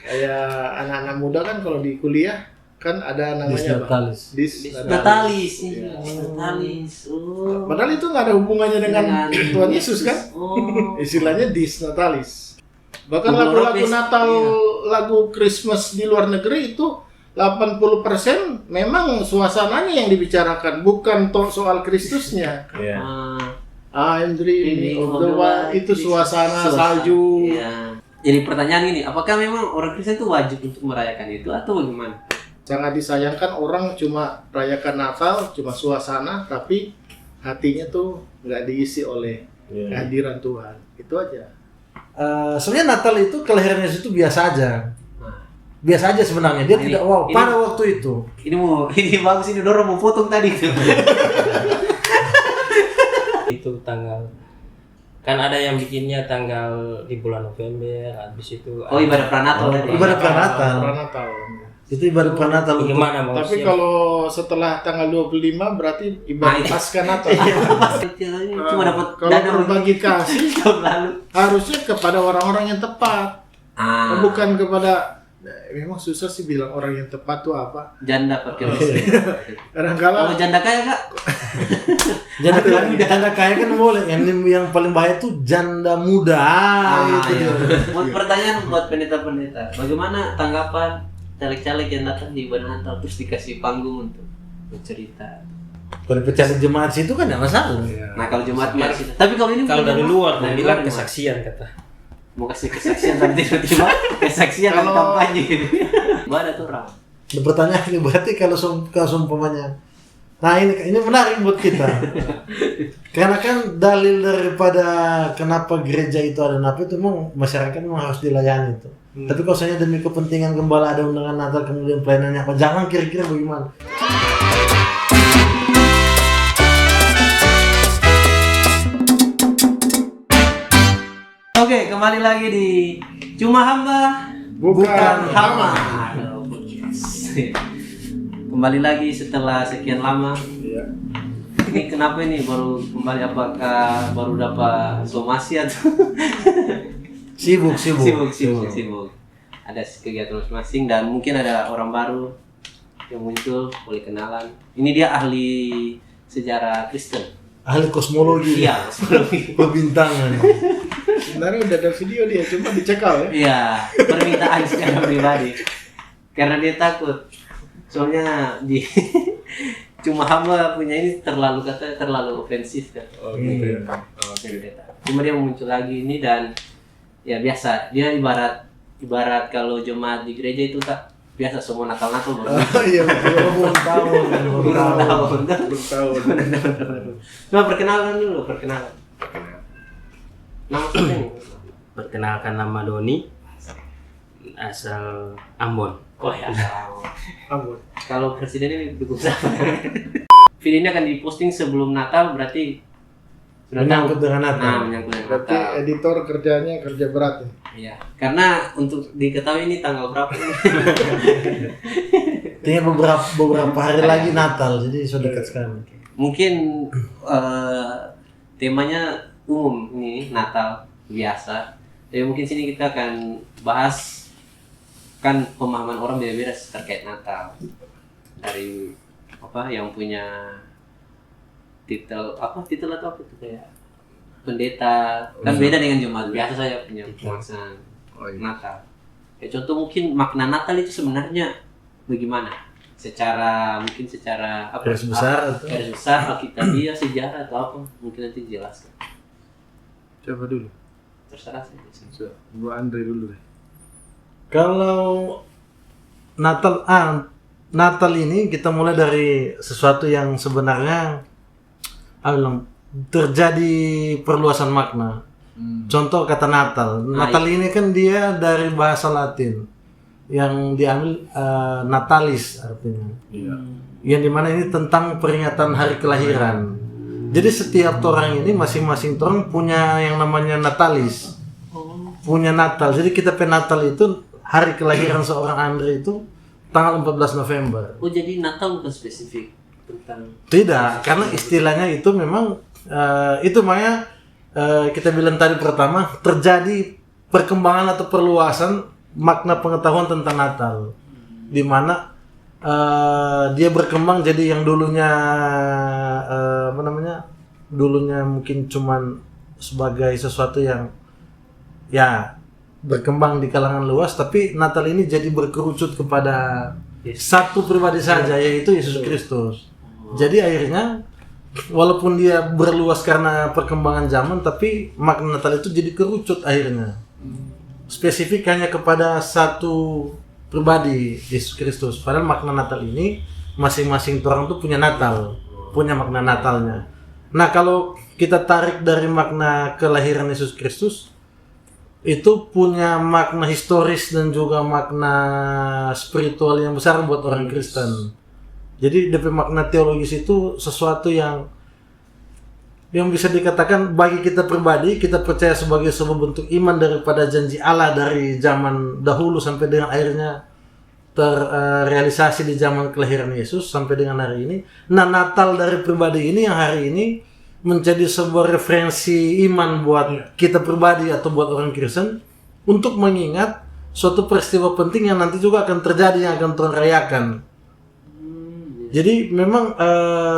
Kayak anak-anak muda kan kalau di kuliah kan ada namanya Disnatalis. Natalis. Natalis. Oh. Padahal itu nggak ada hubungannya dengan Tuhan Yesus kan? Oh. Istilahnya Disnatalis. Bahkan Beberapa lagu-lagu Natal, lagu Christmas di luar negeri itu 80% memang suasananya yang dibicarakan, bukan soal Kristusnya. Iya. I'm dreaming of the wild, itu suasana salju. Iya. Jadi pertanyaan ini, apakah memang orang Kristen itu wajib untuk merayakan itu atau bagaimana? Sangat disayangkan orang cuma rayakan Natal, cuma suasana, tapi hatinya tuh nggak diisi oleh kehadiran Tuhan. Itu aja. Sebenarnya Natal itu kelahiran Yesus itu biasa aja. Biasa aja sebenarnya. Dia tidak wow pada waktu itu. Ini bagus, ini Doro mau potong tadi tuh. Itu tanggal, kan ada yang bikinnya tanggal di bulan November, habis itu Ibadah Pranatal tadi. Ibadah Pranatal. Pranatal. Itu ibadah Pranatal. Gimana mau Tapi siap? kalau setelah tanggal 25 berarti ibadah Paskah Natal. Cuma dapat Kalau berbagi kasih tahun lalu. harusnya kepada orang-orang yang tepat, bukan kepada. Memang susah sih bilang orang yang tepat tuh apa. Janda pakai Kadang-kala Kalau janda kaya Kak? Janda kaya kan boleh. Yang paling bahaya tuh janda muda. Itu dia. Buat pertanyaan buat pendeta-pendeta, bagaimana tanggapan caleg-caleg yang datang di ibadah Natal terus dikasih panggung untuk bercerita? Kalau pecah jemaat situ kan nggak masalah. Nah kalau Jumat masih, tapi kalau ini Kalau dari luar, dari bilang luar kesaksian kata. mau kasih kesaksian tapi tiba-tiba kesaksian dan Kalau- kampanye. Ada tuh orang. Ada pertanyaan ini berarti kalau seumpamanya. Nah ini menarik buat kita. Karena kan dalil daripada kenapa gereja itu ada napi itu memang masyarakat memang harus dilayani itu. Tapi kalau misalnya demi kepentingan gembala ada undangan Natal kemudian pelayanannya apa? Jangan kira-kira bagaimana? Oke, kembali lagi di Cuma Hamba bukan Hama. Kembali lagi setelah sekian lama. Iya. Ini kenapa ini baru kembali, apakah baru dapat somasi atau Sibuk. sibuk. Ada kegiatan masing-masing dan mungkin ada orang baru yang muncul, boleh kenalan. Ini dia ahli sejarah Kristen. Ahli kosmologi. Iya, kosmologi. Pembintangan. Sebenarnya udah ada video dia, cuma dicekal ya. Iya, permintaan secara pribadi. Karena dia takut. Soalnya di Cuma Hamba punya ini terlalu ofensif kan. Oh gitu ya. Cuma dia muncul lagi ini dan ya biasa, dia ibarat kalau jemaat di gereja itu tak biasa semua Natal-Natal baru. Iya, belum tahun. Coba perkenalan dulu. Nama siapa ini? Perkenalkan, nama Doni, asal Ambon. Oh ya. Ampun. Kalau presiden ini dukung siapa? Video ini akan diposting sebelum Natal, berarti sudah Menyangkut tahu. dengan Natal. Nah, menyangkut dengan Berarti Natal. editor kerjanya kerja berat ya. Iya, karena untuk diketahui ini tanggal berapa ini. Tinggal beberapa hari lagi Natal, jadi sudah dekat sekali. Mungkin temanya umum ini Natal biasa. Jadi mungkin sini kita akan bahas kan pemahaman orang beda-beda terkait Natal. Dari yang punya titel atau apa itu kayak pendeta kan beda dengan jemaat biasa saya punya pemaksaan Natal. Ya contoh mungkin makna Natal itu sebenarnya bagaimana? Secara Garis besar atau? garis besar Alkitabiah, sejarah atau apa? Mungkin nanti jelaskan. Coba dulu. Terserah saja. Coba, gua Andre dulu deh. Kalau Natal ini kita mulai dari sesuatu yang sebenarnya terjadi perluasan makna. Contoh kata Natal. Natal ini kan dia dari bahasa Latin yang diambil natalis artinya. Yang dimana ini tentang peringatan hari kelahiran. Jadi setiap orang ini masing-masing orang punya yang namanya natalis. Punya Natal. Jadi kita Natal itu hari kelahiran seorang Andre itu tanggal 14 November. Oh jadi Natal bukan spesifik tentang. Tidak, karena istilahnya itu memang itu makanya kita bilang tadi pertama terjadi perkembangan atau perluasan makna pengetahuan tentang Natal, di mana dia berkembang jadi yang dulunya dulunya mungkin cuman sebagai sesuatu yang ya berkembang di kalangan luas, tapi Natal ini jadi berkerucut kepada satu pribadi saja, yaitu Yesus Kristus. Jadi akhirnya walaupun dia berluas karena perkembangan zaman, tapi makna Natal itu jadi kerucut akhirnya. Spesifik hanya kepada satu pribadi, Yesus Kristus. Padahal makna Natal ini masing-masing orang tuh punya Natal, punya makna Natalnya. Nah, kalau kita tarik dari makna kelahiran Yesus Kristus, itu punya makna historis dan juga makna spiritual yang besar buat orang Kristen. Jadi DP makna teologis itu sesuatu yang bisa dikatakan bagi kita pribadi, kita percaya sebagai sebuah bentuk iman daripada janji Allah dari zaman dahulu sampai dengan akhirnya terrealisasi di zaman kelahiran Yesus sampai dengan hari ini. Nah, Natal dari pribadi ini yang hari ini menjadi sebuah referensi iman buat kita pribadi atau buat orang Kristen untuk mengingat suatu peristiwa penting yang nanti juga akan terjadi, yang akan Tuhan rayakan. Jadi memang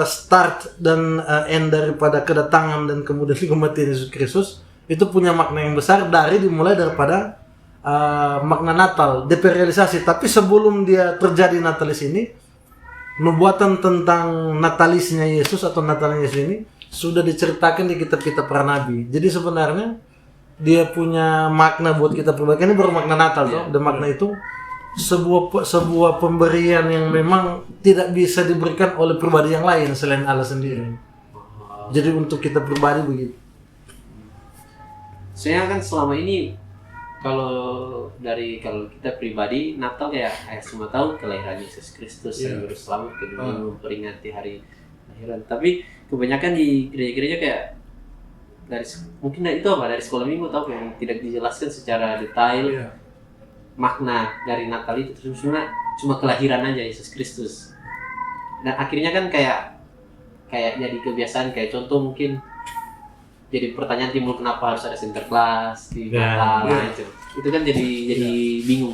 start dan end daripada kedatangan dan kemudian kematian Yesus Kristus itu punya makna yang besar dimulai daripada makna Natal, derealisasi. Tapi sebelum dia terjadi Natalis ini, nubuatan tentang Natalisnya Yesus atau Natalnya Yesus ini sudah diceritakan di kitab-kitab para nabi. Jadi sebenarnya dia punya makna buat kita pribadi. Ini baru makna Natal toh. Dan makna itu sebuah pemberian yang memang tidak bisa diberikan oleh pribadi yang lain selain Allah sendiri. Jadi untuk kita pribadi begitu. Saya kan selama ini kalau kita pribadi Natal kayak semua tahu kelahiran Yesus Kristus yang baru selamat ke dunia, memperingati hari lahiran. Tapi kebanyakan di gereja-gereja kayak mungkin itu dari sekolah minggu tahu yang tidak dijelaskan secara detail makna dari Natal itu, cuma kelahiran aja Yesus Kristus. Dan akhirnya kan kayak jadi kebiasaan, kayak contoh mungkin jadi pertanyaan timbul kenapa harus ada Sinterklas di Natal itu kan jadi bingung.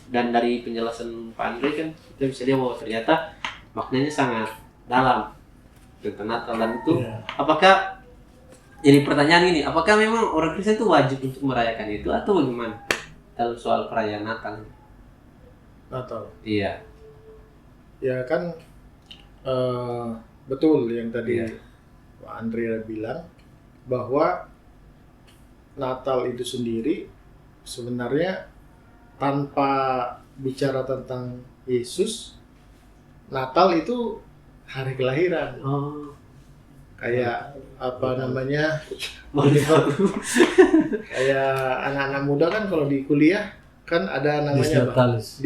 Dan dari penjelasan Pak Andre kan kita bisa lihat bahwa ternyata maknanya sangat dalam tentang Natal. Dan itu apakah jadi pertanyaan ini, apakah memang orang Kristen itu wajib untuk merayakan itu atau bagaimana dalam soal perayaan Natal? Iya. Ya kan betul yang tadi Pak Andrea bilang bahwa Natal itu sendiri sebenarnya tanpa bicara tentang Yesus, Natal itu hari kelahiran. Kayak kayak anak-anak muda kan kalau di kuliah kan ada namanya Natalis.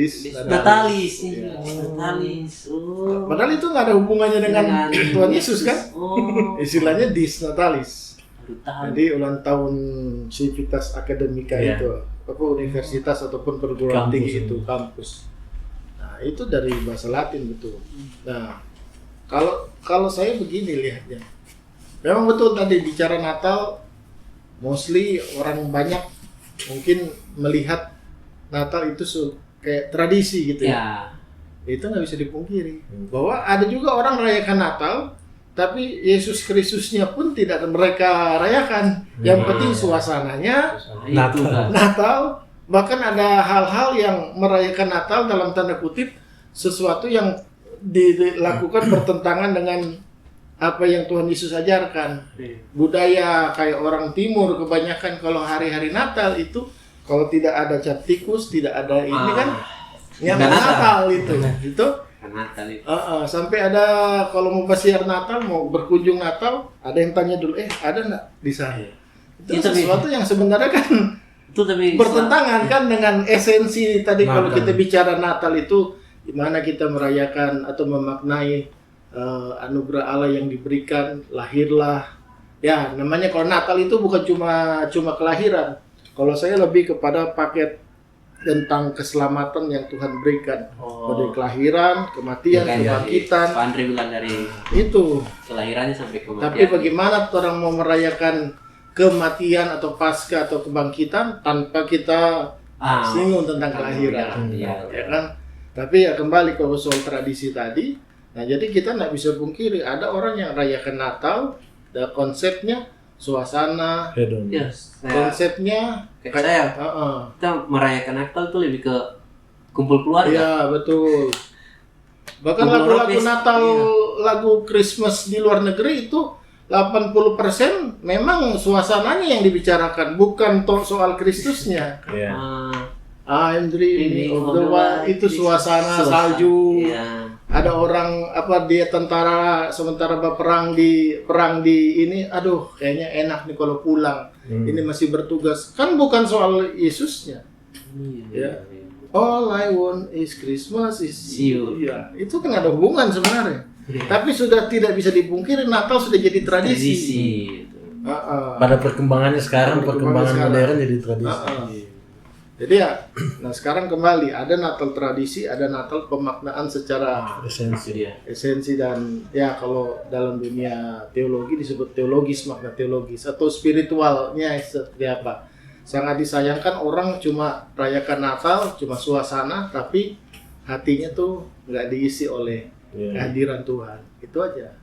Padahal itu nggak ada hubungannya dengan Tuhan Yesus kan? Istilahnya Natalis. Jadi ulang tahun Civitas Akademika itu apa universitas ataupun perguruan tinggi itu kampus. Nah itu dari bahasa Latin betul. Nah kalau saya begini lihatnya, memang betul tadi bicara Natal, mostly orang banyak mungkin melihat Natal itu kayak tradisi gitu ya. Itu nggak bisa dipungkiri bahwa ada juga orang rayakan Natal, tapi Yesus Kristusnya pun tidak mereka rayakan. Yang penting suasananya Natal. Bahkan ada hal-hal yang merayakan Natal dalam tanda kutip sesuatu yang dilakukan bertentangan dengan apa yang Tuhan Yesus ajarkan. Budaya kayak orang Timur kebanyakan kalau hari-hari Natal itu kalau tidak ada cap tikus, tidak ada ini kan Natal itu. Natal itu. Sampai ada kalau mau basiar Natal, mau berkunjung Natal, ada yang tanya dulu, ada nggak di sana? Itu sesuatu yang sebenarnya kan itu bertentangan kan dengan esensi tadi. Kalau kita bicara Natal itu gimana kita merayakan atau memaknai anugerah Allah yang diberikan, lahirlah. Ya, namanya kalau Natal itu bukan cuma kelahiran. Kalau saya lebih kepada paket tentang keselamatan yang Tuhan berikan. Dari kelahiran, kematian, kebangkitan. Pak Andre bilang dari itu kelahirannya sampai kematian. Tapi bagaimana orang mau merayakan kematian atau pasca atau kebangkitan tanpa kita singgung tentang kelahiran, Iya. ya kan? Tapi ya kembali ke soal tradisi tadi. Nah, jadi kita nggak bisa pungkiri ada orang yang rayakan Natal, konsepnya suasana, hedon. Yes, konsepnya kayak saya. Kita merayakan Natal tuh lebih ke kumpul keluarga. Iya, betul. Bahkan Kumpul lagu-lagu rock, Natal, iya. lagu Christmas di luar negeri itu 80% memang suasananya yang dibicarakan, bukan soal Kristusnya. Iya. I'm dreaming of the wild, itu suasana salju. Iya. Ada orang dia tentara sementara perang di ini, aduh kayaknya enak nih kalau pulang. Ini masih bertugas. Kan bukan soal Yesusnya. Ya. All I want is Christmas is you. Ya, itu kan ada hubungan sebenarnya. Tapi sudah tidak bisa dipungkiri Natal sudah jadi tradisi. Pada perkembangannya sekarang, perkembangan modern jadi tradisi. Jadi ya, nah sekarang kembali ada Natal tradisi, ada Natal pemaknaan secara esensi dan ya kalau dalam dunia teologi disebut teologis, makna teologis atau spiritualnya seperti apa. Sangat disayangkan orang cuma rayakan Natal, cuma suasana, tapi hatinya tuh nggak diisi oleh kehadiran Tuhan. Itu aja.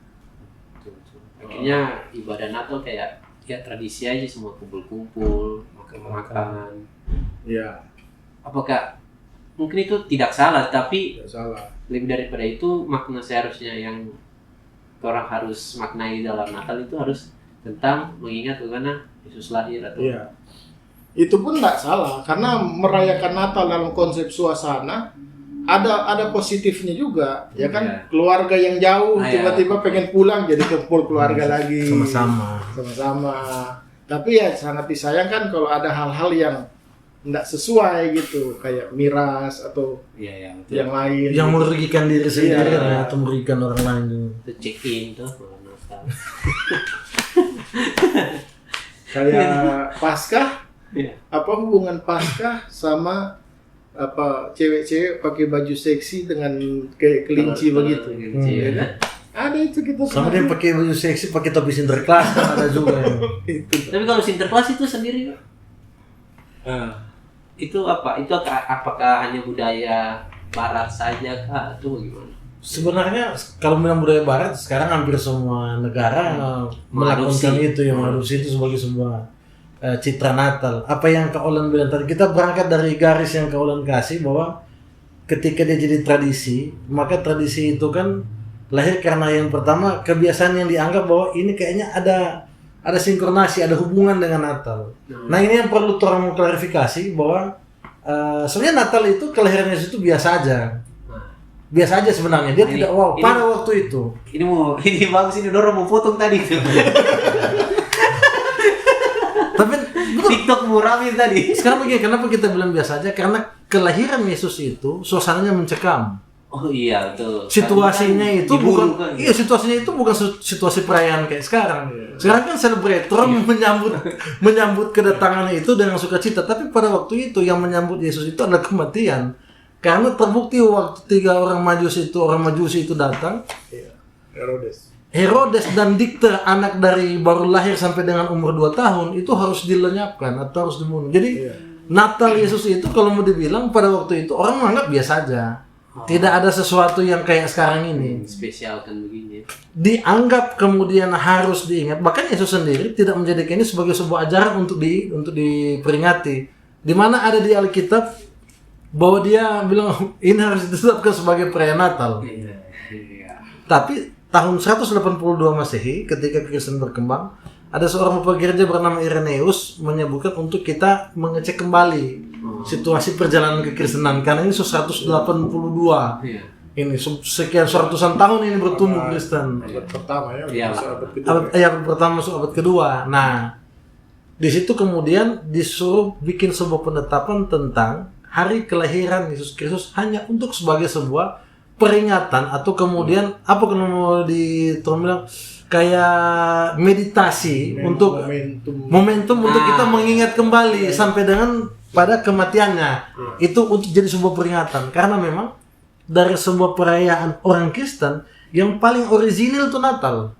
Akhirnya ibadah Natal kayak ya tradisi aja, semua kumpul-kumpul, makan-makan. Ya. Apakah mungkin itu tidak salah, tapi Tidak salah. lebih daripada itu makna seharusnya yang orang harus maknai dalam Natal itu harus tentang mengingat bagaimana Yesus lahir atau Iya. Itu pun nggak salah karena merayakan Natal dalam konsep suasana ada positifnya juga, ya kan? Iya. Keluarga yang jauh Iya. tiba-tiba pengen pulang jadi kumpul keluarga lagi sama-sama. Tapi ya sangat disayangkan kalau ada hal-hal yang nggak sesuai gitu, kayak miras atau yang lain yang merugikan diri sendiri Iya. atau merugikan orang lain. itu check-in tuh malam Natal. kayak Paskah. Iya. Apa hubungan Paskah sama cewek-cewek pakai baju seksi dengan kayak kelinci begitu? Kelinci, Ya ya. kan? Ada itu kita Sama dia pakai baju seksi, pakai topi Sinterklas kan ada juga. Tapi kalau Sinterklas itu sendiri itu apa? Itu apakah hanya budaya Barat saja kah atau bagaimana? Sebenarnya kalau bilang budaya Barat sekarang hampir semua negara melakukan itu, yang mengadopsi itu sebagai sebuah citra Natal. Apa yang Kak Olan bilang tadi, kita berangkat dari garis yang Kak Olan kasih bahwa ketika dia jadi tradisi, maka tradisi itu kan lahir karena yang pertama kebiasaan yang dianggap bahwa ini kayaknya ada sinkronasi, ada hubungan dengan Natal. Nah ini yang perlu orang klarifikasi bahwa sebenarnya Natal itu kelahiran Yesus itu biasa aja sebenarnya, dia tidak wow pada waktu itu. Ini bagus, ini Doro mau potong tadi tuh. Tapi TikTok mau rame tadi. sekarang begini, kenapa kita bilang biasa aja? Karena kelahiran Yesus itu suasananya mencekam. Oh iya betul. Situasinya itu diburu, bukan, situasinya itu bukan situasi perayaan kayak sekarang. Sekarang kan celebrate, orang menyambut kedatangan itu dengan sukacita. Tapi pada waktu itu yang menyambut Yesus itu adalah kematian. Karena terbukti waktu 3 orang Majusi itu datang, Herodes dan Dikte, anak dari baru lahir sampai dengan umur 2 tahun itu harus dilenyapkan atau harus dibunuh. Jadi Natal Yesus itu kalau mau dibilang pada waktu itu orang menganggap biasa aja. Tidak ada sesuatu yang kayak sekarang ini. Spesial kan begini. Dianggap kemudian harus diingat. Bahkan Yesus sendiri tidak menjadikan ini sebagai sebuah ajaran untuk diperingati. Di mana ada di Alkitab bahwa dia bilang ini harus ditetapkan sebagai perayaan Natal. Iya. Tapi tahun 182 Masehi ketika Kristen berkembang, ada seorang bapak gereja bernama Irenaeus menyebutkan untuk kita mengecek kembali situasi perjalanan kekristenan karena ini 182. Iya. Ini sekian seratusan tahun ini bertumbuh Kristen. Abad pertama ya, Iya. Abad pertama masuk abad kedua. Nah, di situ kemudian disuruh bikin sebuah penetapan tentang hari kelahiran Yesus Kristus hanya untuk sebagai sebuah peringatan atau kemudian apa kalau mau bilang kayak meditasi untuk momentum untuk kita mengingat kembali sampai dengan pada kematiannya. Itu untuk jadi sebuah peringatan karena memang dari sebuah perayaan orang Kristen yang paling orisinil itu Natal.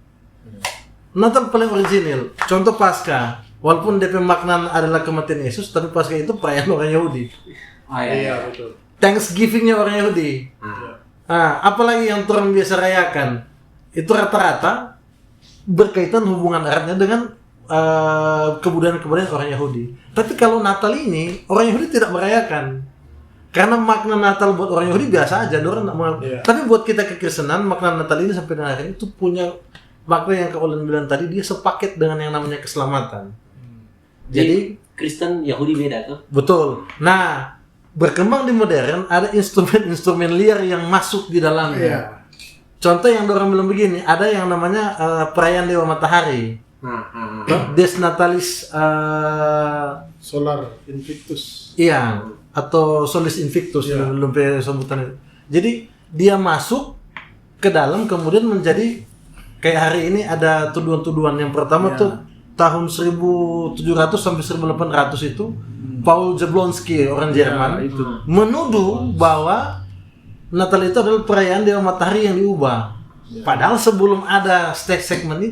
Natal paling orisinil. Contoh Paskah. Walaupun DP makna adalah kematian Yesus, tapi pas kayak itu perayaan orang Yahudi. Iya, betul. Thanksgiving-nya orang Yahudi. Apalagi yang orang biasa rayakan, itu rata-rata berkaitan hubungan eratnya dengan kebudayaan-kebudayaan orang Yahudi. Tapi kalau Natal ini, orang Yahudi tidak merayakan. Karena makna Natal buat orang Yahudi biasa aja, orang nggak mengerti. Tapi buat kita kekristenan, makna Natal ini sampai dengan hari ini itu punya makna yang Kak Olen bilang tadi, dia sepaket dengan yang namanya keselamatan. Jadi Kristen Yahudi beda tuh. betul. Nah, berkembang di modern ada instrumen-instrumen liar yang masuk di dalamnya. Contoh yang orang bilang begini, ada yang namanya perayaan Dewa Matahari. Des Natalis Solar Invictus. iya, atau Solis Invictus belum sebutan itu. Jadi dia masuk ke dalam kemudian menjadi kayak hari ini ada tuduhan-tuduhan. Yang pertama tuh tahun 1700 sampai 1800 itu Paul Jablonski orang Jerman itu menuduh bahwa Natal itu adalah perayaan Dewa Matahari yang diubah. Padahal sebelum ada statement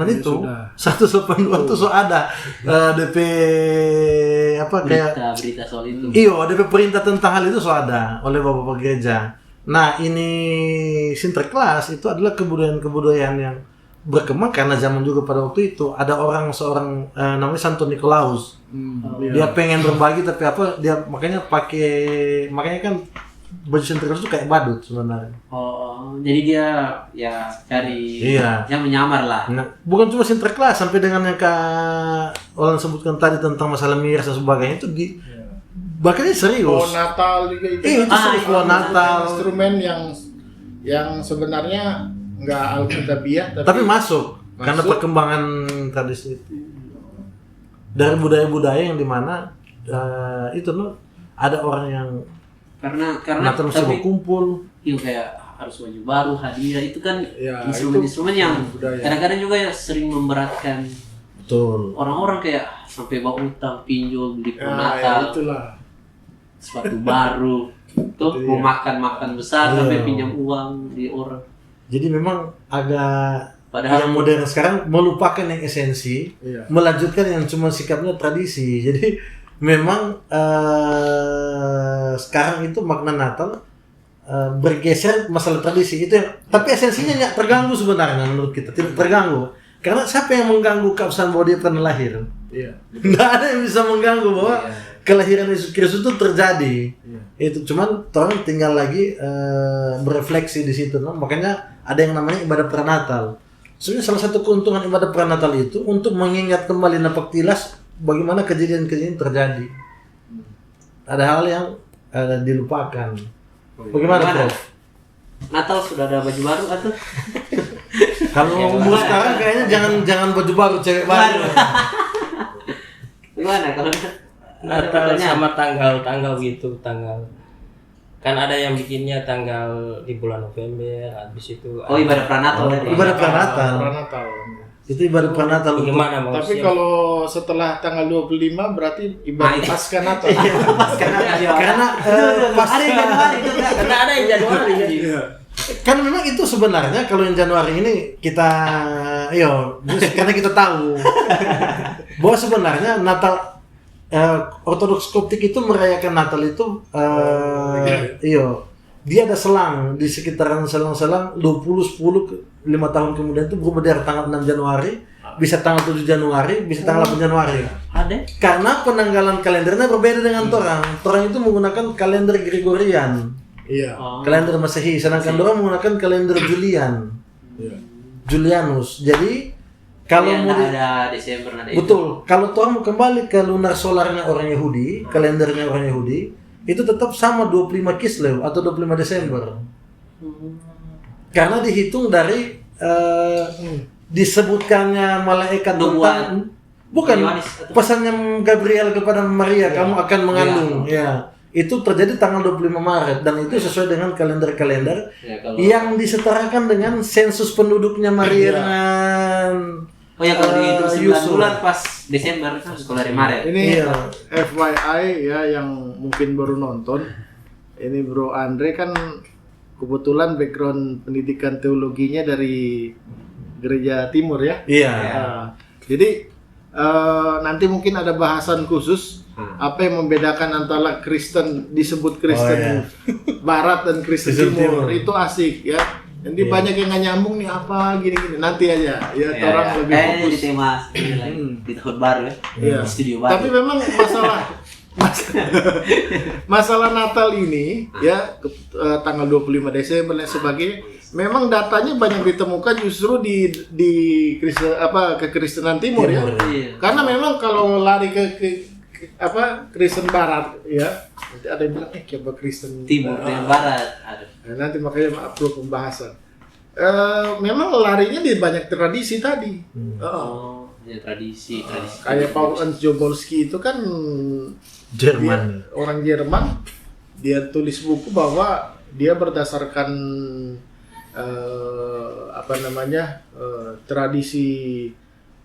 itu 182 itu so ada DP apa kayak berita soal itu. Iyo, DP perintah tentang hal itu so ada oleh bapak-bapak gereja. Nah, ini Sinterklas itu adalah kebudayaan yang berkembang karena zaman juga pada waktu itu ada seorang namanya Santo Nikolaus. Dia pengen berbagi tapi dia makanya kan baju Sinterklas itu kayak badut sebenarnya. Jadi dia ya cari yang menyamar lah. Nah, bukan cuma Sinterklas, sampai dengan yang Kak Olan sebutkan tadi tentang masalah miras dan sebagainya itu bahkan ini serius. Natal juga itu. Itu serius Natal. Instrumen yang sebenarnya nggak alkitabiah tapi masuk karena perkembangan tradisi dari budaya-budaya yang dimana itu ada orang yang karena Natal tapi kumpul kayak harus baju baru, hadiah itu kan Ya, instrumen-instrumen yang budaya. kadang-kadang juga ya sering memberatkan betul orang-orang kayak sampai bawa utang, pinjol, beli Ya, Natal, itulah. sepatu baru, tuh Itu mau dia. makan besar sampai pinjam uang di orang. jadi memang agak Padahal yang modern sekarang melupakan yang esensi, melanjutkan yang cuma sikapnya tradisi. Jadi memang sekarang itu makna Natal bergeser masalah tradisi itu tapi esensinya nggak terganggu sebenarnya menurut kita, tidak terganggu karena siapa yang mengganggu keabsahan bahwa dia pernah lahir? Nggak ada yang bisa mengganggu bahwa kelahiran Yesus Kristus itu terjadi. Itu cuman orang tinggal lagi berefleksi di situ, no? Makanya ada yang namanya ibadah pranatal. Sebenarnya salah satu keuntungan ibadah pranatal itu untuk mengingat kembali napaktilas bagaimana kejadian-kejadian terjadi. Ada hal yang dilupakan. Bagaimana, Prof? Natal sudah ada baju baru atau? Kalau ngomong sekarang kayaknya jangan baju baru, cewek baru. Gimana kalau Natal sama tanggal gitu, tanggal kan ada yang bikinnya tanggal di bulan November, habis itu ibadah pranatal tadi. Ibadah pranatal. Itu ibadah pranatal. Gimana mau? Tapi kalau setelah tanggal 25 berarti ibadah Paskah Natal. Karena pas Ada yang Januari juga. Karena ada yang Januari ya. kan memang itu sebenarnya kalau yang Januari ini kita karena kita tahu bahwa sebenarnya Natal Ortodoks Koptik itu merayakan Natal itu dia ada selang di sekitaran selang-selang 5 tahun kemudian itu berubah dari tanggal 6 Januari bisa tanggal 7 Januari bisa tanggal 8 Januari. Ada. Karena penanggalan kalendernya berbeda dengan torang. Torang itu menggunakan kalender Gregorian. Kalender Masehi, sedangkan orang menggunakan kalender Julian. Julianus. Jadi kalau mau ada Desember ada betul, kalau orang mau kembali ke lunar solarnya orang Yahudi, kalendernya orang Yahudi, itu tetap sama 25 Kislev atau 25 Desember. Karena dihitung dari disebutkannya malaikat tentang pesannya Gabriel kepada Maria, kamu akan mengandung. Itu terjadi tanggal 25 Maret dan itu sesuai dengan kalender-kalender yang disetarakan dengan sensus penduduknya Maria dengan kalau dihitung 9 bulan pas Desember kan sekolah dari Maret. Ini FYI ya yang mungkin baru nonton. Ini Bro Andre kan kebetulan background pendidikan teologinya dari Gereja Timur ya. Iya. Jadi nanti mungkin ada bahasan khusus apa yang membedakan antara Kristen disebut Kristen Barat dan Kristen Timur. Itu asik ya. Nanti banyak yang nggak nyambung nih apa gini-gini, nanti aja ya orang lebih fokus di tema ini lagi di tahun baru ya. Di studio baru. Tapi memang masalah Natal ini ya tanggal 25 Desember dan sebagainya, memang datanya banyak ditemukan justru di Kristen kekristenan Timur ya. Karena memang kalau lari ke Kristen Barat ya, nanti ada yang bilang coba Kristen Timur dan Barat. Nah, nanti makanya perlu pembahasan. Memang larinya di banyak tradisi tadi. Tradisi. Kayak Paul Ernst Jaworski itu kan Jerman. Orang Jerman. Dia tulis buku bahwa dia berdasarkan tradisi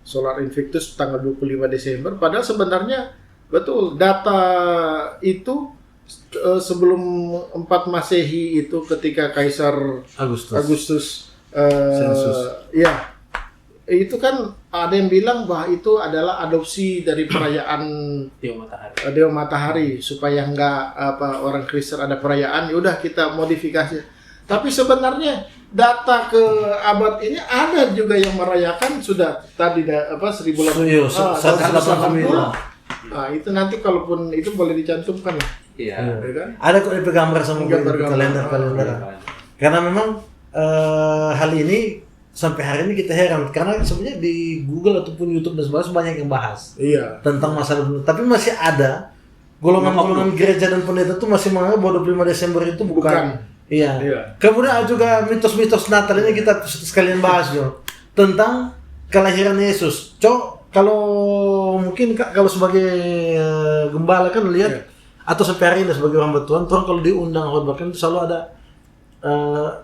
Solar Invictus tanggal 25 Desember. Padahal sebenarnya betul data itu sebelum 4 Masehi itu ketika Kaisar Agustus ya itu kan ada yang bilang bahwa itu adalah adopsi dari perayaan Dewa Matahari supaya orang Kristen ada perayaan, ya udah kita modifikasi. Tapi sebenarnya data ke abad ini ada juga yang merayakan sudah tadi 1880. Nah, itu nanti kalaupun itu boleh dicantumkan ya. Iya. Kan? Ada kok DP gambar sama kalender. Karena memang hal ini sampai hari ini kita heran karena sebenarnya di Google ataupun YouTube dan sebagainya banyak yang bahas tentang masalah, tapi masih ada golongan-golongan gereja dan pendeta tuh masih menganggap bahwa 25 Desember itu bukan. Iya. Kemudian juga mitos-mitos Natal ini kita sekalian bahas Jo tentang kelahiran Yesus. Kalau mungkin kalau sebagai gembala kan lihat atau sampai hari ini sebagai orang Tuhan, kalau diundang khotbah kan selalu ada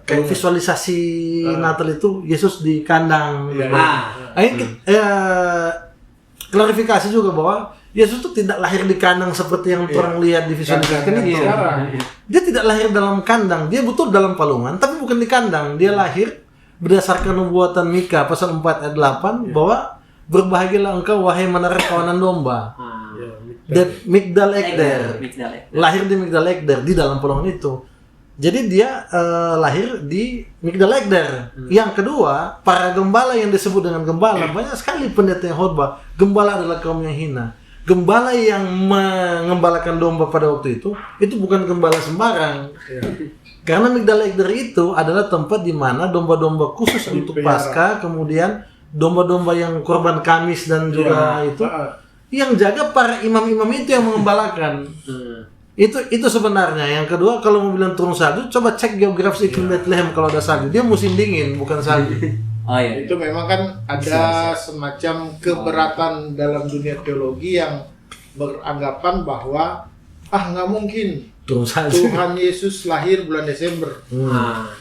kayak visualisasi Natal itu Yesus di kandang. Klarifikasi juga bahwa Yesus itu tidak lahir di kandang seperti yang orang lihat di visualisasikan itu. Dia tidak lahir dalam kandang, dia betul dalam palungan, tapi bukan di kandang. Dia lahir berdasarkan nubuatan Mika pasal 4 ayat 8 bahwa berbahagialah engkau wahai menara kawanan domba. Migdal Eder. Lahir di Migdal Eder di dalam palungan itu. Jadi dia lahir di Migdal Eder. Yang kedua, para gembala yang disebut dengan gembala, banyak sekali pendeta yang khotbah, gembala adalah kaum yang hina. Gembala yang mengembalakan domba pada waktu itu bukan gembala sembarang. Karena Migdal Eder itu adalah tempat di mana domba-domba khusus untuk Paskah, kemudian domba-domba yang korban Kamis dan juga itu yang jaga para imam-imam itu yang mengembalakan. Itu sebenarnya. Yang kedua, kalau mau bilang turun salju, coba cek geografis iklim Bethlehem kalau ada salju. Dia musim dingin, bukan salju. Itu memang kan ada semacam keberatan dalam dunia teologi yang beranggapan bahwa nggak mungkin turun salju. Tuhan Yesus lahir bulan Desember.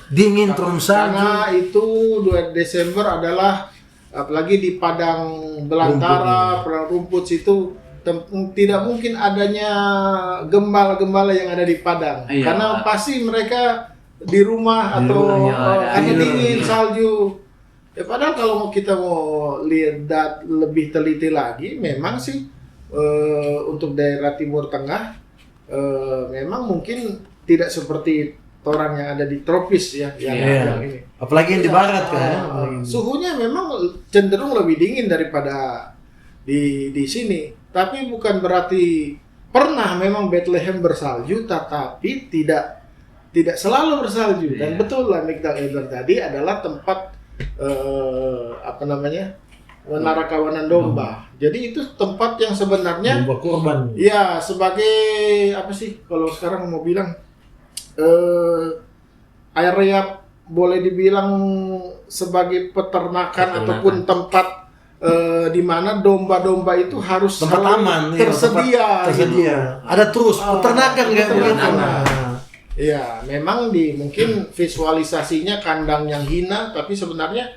Dingin turun salju. Karena itu 2 Desember adalah apalagi di padang belantara, padang rumput situ tidak mungkin adanya gembala-gembala yang ada di padang. Karena pasti mereka di rumah atau karena dingin, salju. Padahal kalau kita mau lihat lebih teliti lagi, memang sih untuk daerah Timur Tengah memang mungkin tidak seperti orang yang ada di tropis ya yang ini. Apalagi yang di barat kan. Suhunya memang cenderung lebih dingin daripada di sini. Tapi bukan berarti pernah memang Bethlehem bersalju, tetapi tidak selalu bersalju. Dan betul lah Migdal Eder tadi adalah tempat menara kawanan domba. Jadi itu tempat yang sebenarnya domba kurban. Ya, sebagai apa sih kalau sekarang mau bilang area boleh dibilang sebagai peternakan ataupun tempat di mana domba-domba itu harus tempat aman, tersedia. Ada terus peternakan begitu. Ya, memang mungkin visualisasinya kandang yang hina, tapi sebenarnya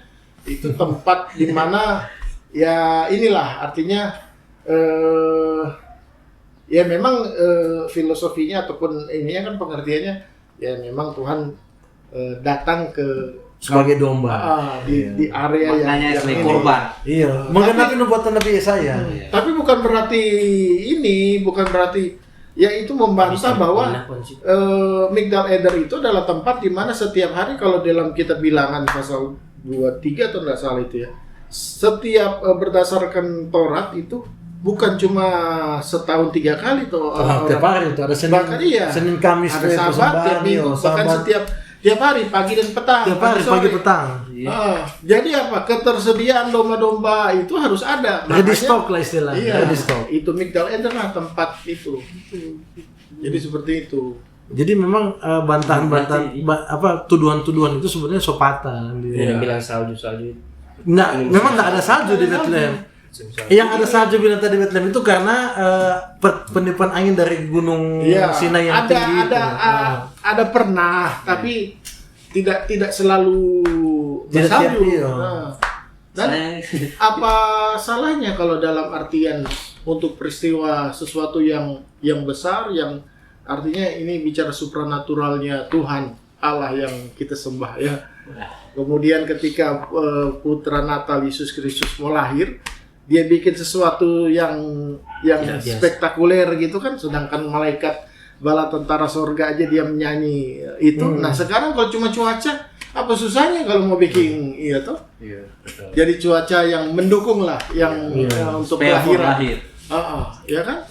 itu tempat di mana ya inilah artinya ya memang filosofinya ataupun ininya kan pengertiannya ya memang Tuhan datang ke sebagai domba. Di area Maknanya yang sebagai ini. korban. Iya, menggenapi nubuatan Nabi Yesaya. Tapi bukan berarti ya itu membantah bahwa Migdal Eder itu adalah tempat di mana setiap hari, kalau dalam kitab Bilangan pasal 23 atau tidak salah itu ya, setiap berdasarkan Taurat itu bukan cuma setahun 3 kali tuh. Tiap hari itu ada Senin, bahkan iya, Senin Kamis, ada Sabat, tiap minggu, bahkan tiap hari pagi dan petang. Tiap hari pagi petang. Jadi apa? Ketersediaan domba-domba itu harus ada. Ready stock lah istilahnya. Iya, Ready stock. itu Migdal Eder lah tempat itu. Jadi seperti itu. Jadi memang bantahan-bantahan tuduhan-tuduhan itu sebenarnya sopata. Yang bilang salju. Nah, memang nggak ada salju di Bethlehem. Yang ada salju bilang tadi Bethlehem itu karena penipuan angin dari gunung Sinai yang tinggi itu. Ada pernah, tapi tidak selalu bersalju. Dan apa salahnya kalau dalam artian untuk peristiwa sesuatu yang besar, yang artinya ini bicara supranaturalnya Tuhan Allah yang kita sembah ya. Kemudian ketika putra Natal Yesus Kristus mau lahir, dia bikin sesuatu yang spektakuler gitu kan, sedangkan malaikat bala tentara sorga aja dia menyanyi itu. Nah sekarang kalau cuma cuaca, apa susahnya kalau mau bikin toh? Iya, betul. Jadi cuaca yang mendukung lah, yang untuk kelahiran. Ya kan?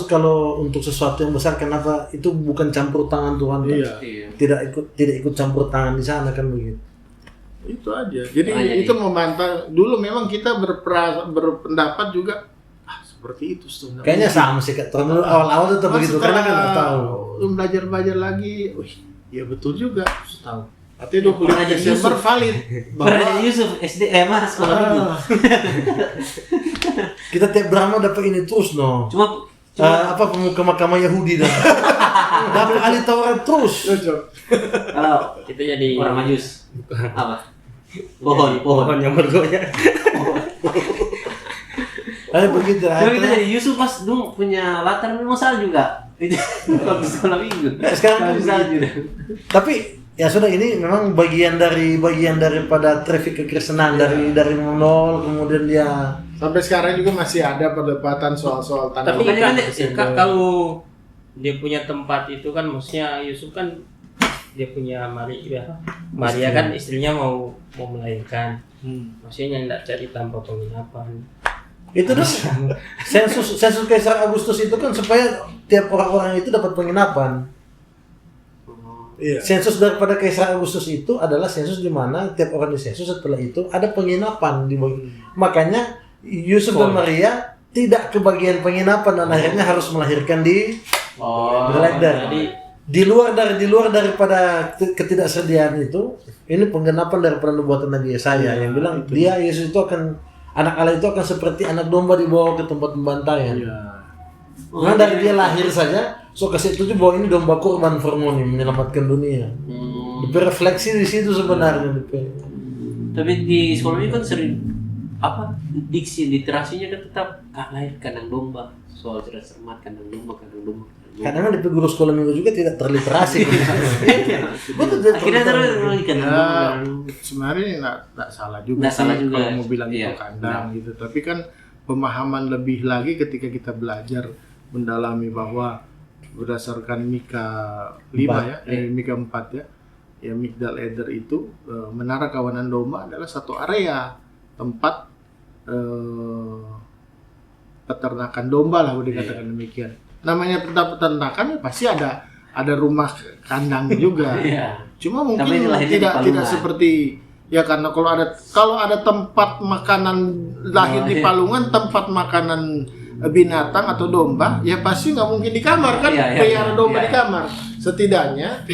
Kalau untuk sesuatu yang besar, kenapa itu bukan campur tangan Tuhan? Tidak ikut campur tangan di sana kan begitu. Itu aja. Jadi itu membantah. Dulu memang kita berpendapat juga seperti itu sebenarnya. Kayaknya sama sih Kak. Awal-awal tetap begitu karena kan nggak tahu. Belajar lagi. Ya betul juga. Tahu. Artinya 25 Desember valid. Bahwa Yusuf SD sekolah itu. Kita tiap drama dapat ini terus Cuma pemuka mahkamah Yahudi dah. Dapat ahli Taurat terus. Kalau itu jadi orang Majus. Apa? Pohon yang bergoyang. Begitu. Tapi kita jadi Yusuf pas dulu punya latar memang salah juga. Itu waktu sekolah minggu. Sekarang salah juga. Tapi ya sudah, ini memang bagian daripada traffic kekristenan dari nol, kemudian dia sampai sekarang juga masih ada perdebatan soal tanda. Tapi kalau dia punya tempat itu kan, maksudnya Yusuf kan dia punya Maria kan istrinya mau melahirkan. Maksudnya enggak cari tanpa penginapan. Itu dong. sensus Kaisar Agustus itu kan supaya tiap orang-orang itu dapat penginapan. Sensus daripada Kaisar Agustus itu adalah sensus di mana tiap orang di sensus setelah itu ada penginapan makanya Yusuf dan Maria tidak kebagian penginapan dan akhirnya harus melahirkan di Bethlehem. Di luar daripada ketidaksediaan itu, ini penggenapan daripada nubuatan Nabi Yesaya yang bilang Yesus itu anak Allah itu akan seperti anak domba dibawa ke tempat pembantaian. Nah dari dia lahir saja, kasih itu bahwa ini domba kurban formoni menyelamatkan dunia. Refleksi di situ sebenarnya. Tapi di sekolah ini kan sering diksi literasinya kan tetap lahir kandang domba, soal cermat kandang domba. Kadang di guru sekolah minggu juga tidak terliterasi. Akhirnya terus kandang. Sebenarnya nggak salah juga kalau mau bilang itu kandang gitu. Tapi kan pemahaman lebih lagi ketika kita belajar mendalami bahwa berdasarkan Mika 5 Mika 4 ya Migdal Eder itu menara kawanan domba adalah satu area tempat peternakan domba lah, boleh dikatakan demikian. Namanya tempat peternakan ya pasti ada rumah kandang juga. Cuma mungkin tidak seperti karena kalau ada tempat makanan lahir di palungan, tempat makanan binatang atau domba, ya pasti nggak mungkin di kamar kan, pelihara domba di kamar. Setidaknya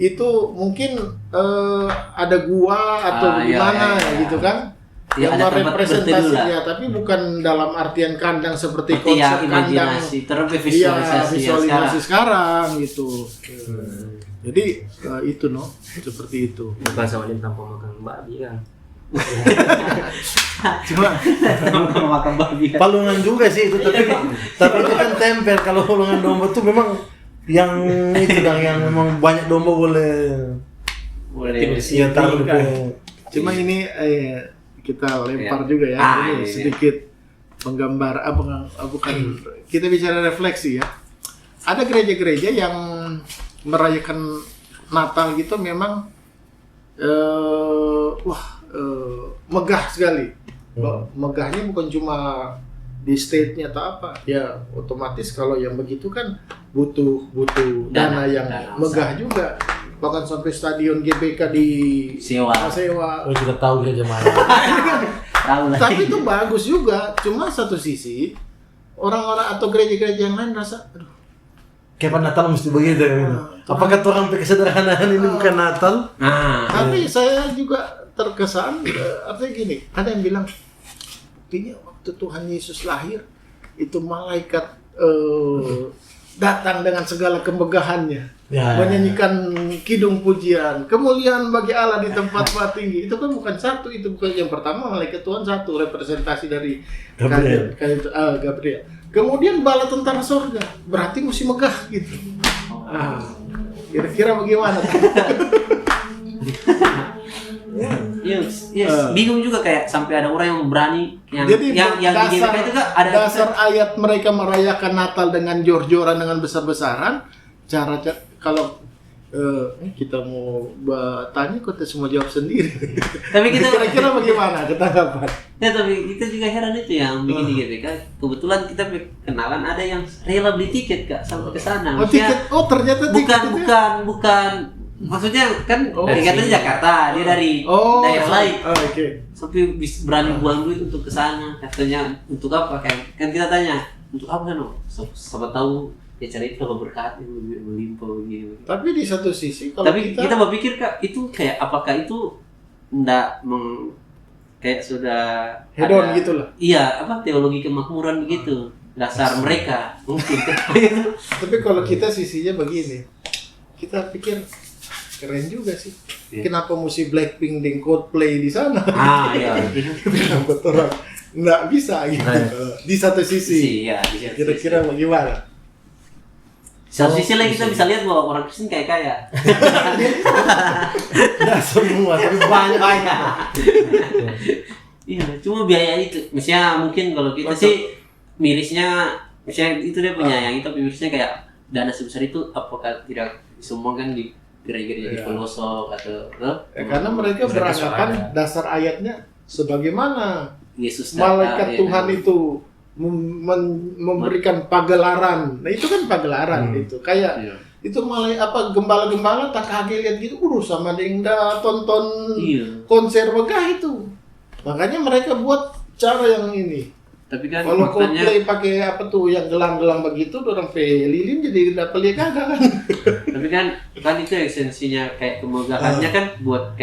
itu mungkin ada gua atau gimana gitu kan, yang merepresentasinya, tapi bukan dalam artian kandang seperti konsep kandang visualisasi sekarang gitu. Jadi itu seperti itu. Bukan sama tanpa makan babi kan. Cuma makan babi. Palungan juga sih itu, tapi itu kan tempel. Kalau palungan domba tuh memang yang itu yang memang banyak domba boleh boleh. Iya, taruh di Cuma ini kita lempar Iya. juga ya. Ah, Ini iya. sedikit menggambar bukan kita bicara refleksi ya. Ada gereja-gereja yang merayakan Natal gitu memang megah sekali. Megahnya bukan cuma di state-nya atau apa. Ya otomatis kalau yang begitu kan butuh dana yang megah juga. Bahkan sampai stadion GBK di Sewa. Oh, kita tahu gereja mana. Tahu lah. Tapi itu bagus juga. Cuma satu sisi orang-orang atau gereja-gereja yang lain rasa, aduh, Kapan Natal mesti begitu kan? Apakah orang kesederhanaan ini bukan Natal? tapi saya juga terkesan artinya gini, ada yang bilang buktinya waktu Tuhan Yesus lahir itu malaikat datang dengan segala kemegahannya, Ya. menyanyikan kidung pujian, kemuliaan bagi Allah di tempat tinggi. Itu kan bukan satu, itu bukan yang pertama malaikat Tuhan satu, representasi dari Gabriel. Gabriel. Kemudian bala tentara sorga, berarti mesti megah gitu. Kira-kira bagaimana? Bingung juga kayak sampai ada orang yang berani yang Jadi yang di GBK itu kan ada dasar ayat mereka merayakan Natal dengan jor-joran, dengan besar-besaran. Cara kalau kita mau tanya, kok semua jawab sendiri. Tapi kita Kira-kira bagaimana ketanggapan? ya, tapi kita juga heran itu yang bikin di GBK. Kebetulan kita kenalan ada yang rela beli tiket Kak sampai ke sana. Oh, tiket. Oh, ternyata tiket itu ya? bukan. Maksudnya kan dari katanya Jakarta, dia dari daerah lain. Oke. Sampai berani buang duit untuk ke sana. Katanya untuk apa? Kan kita tanya, untuk apa kan? Siapa tahu ya cari itu kalau berkat melimpah begini. Tapi di satu sisi kalau Tapi kita berpikir Kak, itu kayak apakah itu enggak kayak sudah hedon ada- gitu lah. Iya, apa teologi kemakmuran begitu. Dasar mereka mungkin. Tapi kalau kita sisinya begini, kita pikir keren juga sih. Iya. Kenapa mesti Blackpink dan Coldplay di sana? Iya. Kenapa orang nggak bisa gitu. Di satu sisi. Iya, di satu Kira-kira bagaimana? satu sisi lagi kita bisa lihat bahwa orang Kristen kaya. Tidak semua, tapi banyak. Iya, cuma biaya itu. Misalnya mungkin kalau kita sih mirisnya, misalnya itu dia punya yang itu, tapi mirisnya kayak dana sebesar itu apakah tidak disumbangkan di gereja-gereja di pelosok atau Karena mereka beranggapan dasar ayatnya sebagaimana Yesus malaikat datang, Tuhan ya. itu memberikan pagelaran. Nah itu kan pagelaran itu. Kayak Iya. itu gembala-gembala tak kaget lihat gitu, sama Dengda tonton Iya. konser megah itu. Makanya mereka buat cara yang ini. Tapi kan Kalau makanya Coldplay pakai apa tuh yang gelang-gelang begitu, orang lilin jadi dapat lihat kagak kan. tapi kan itu esensinya kayak kemegahannya kan buat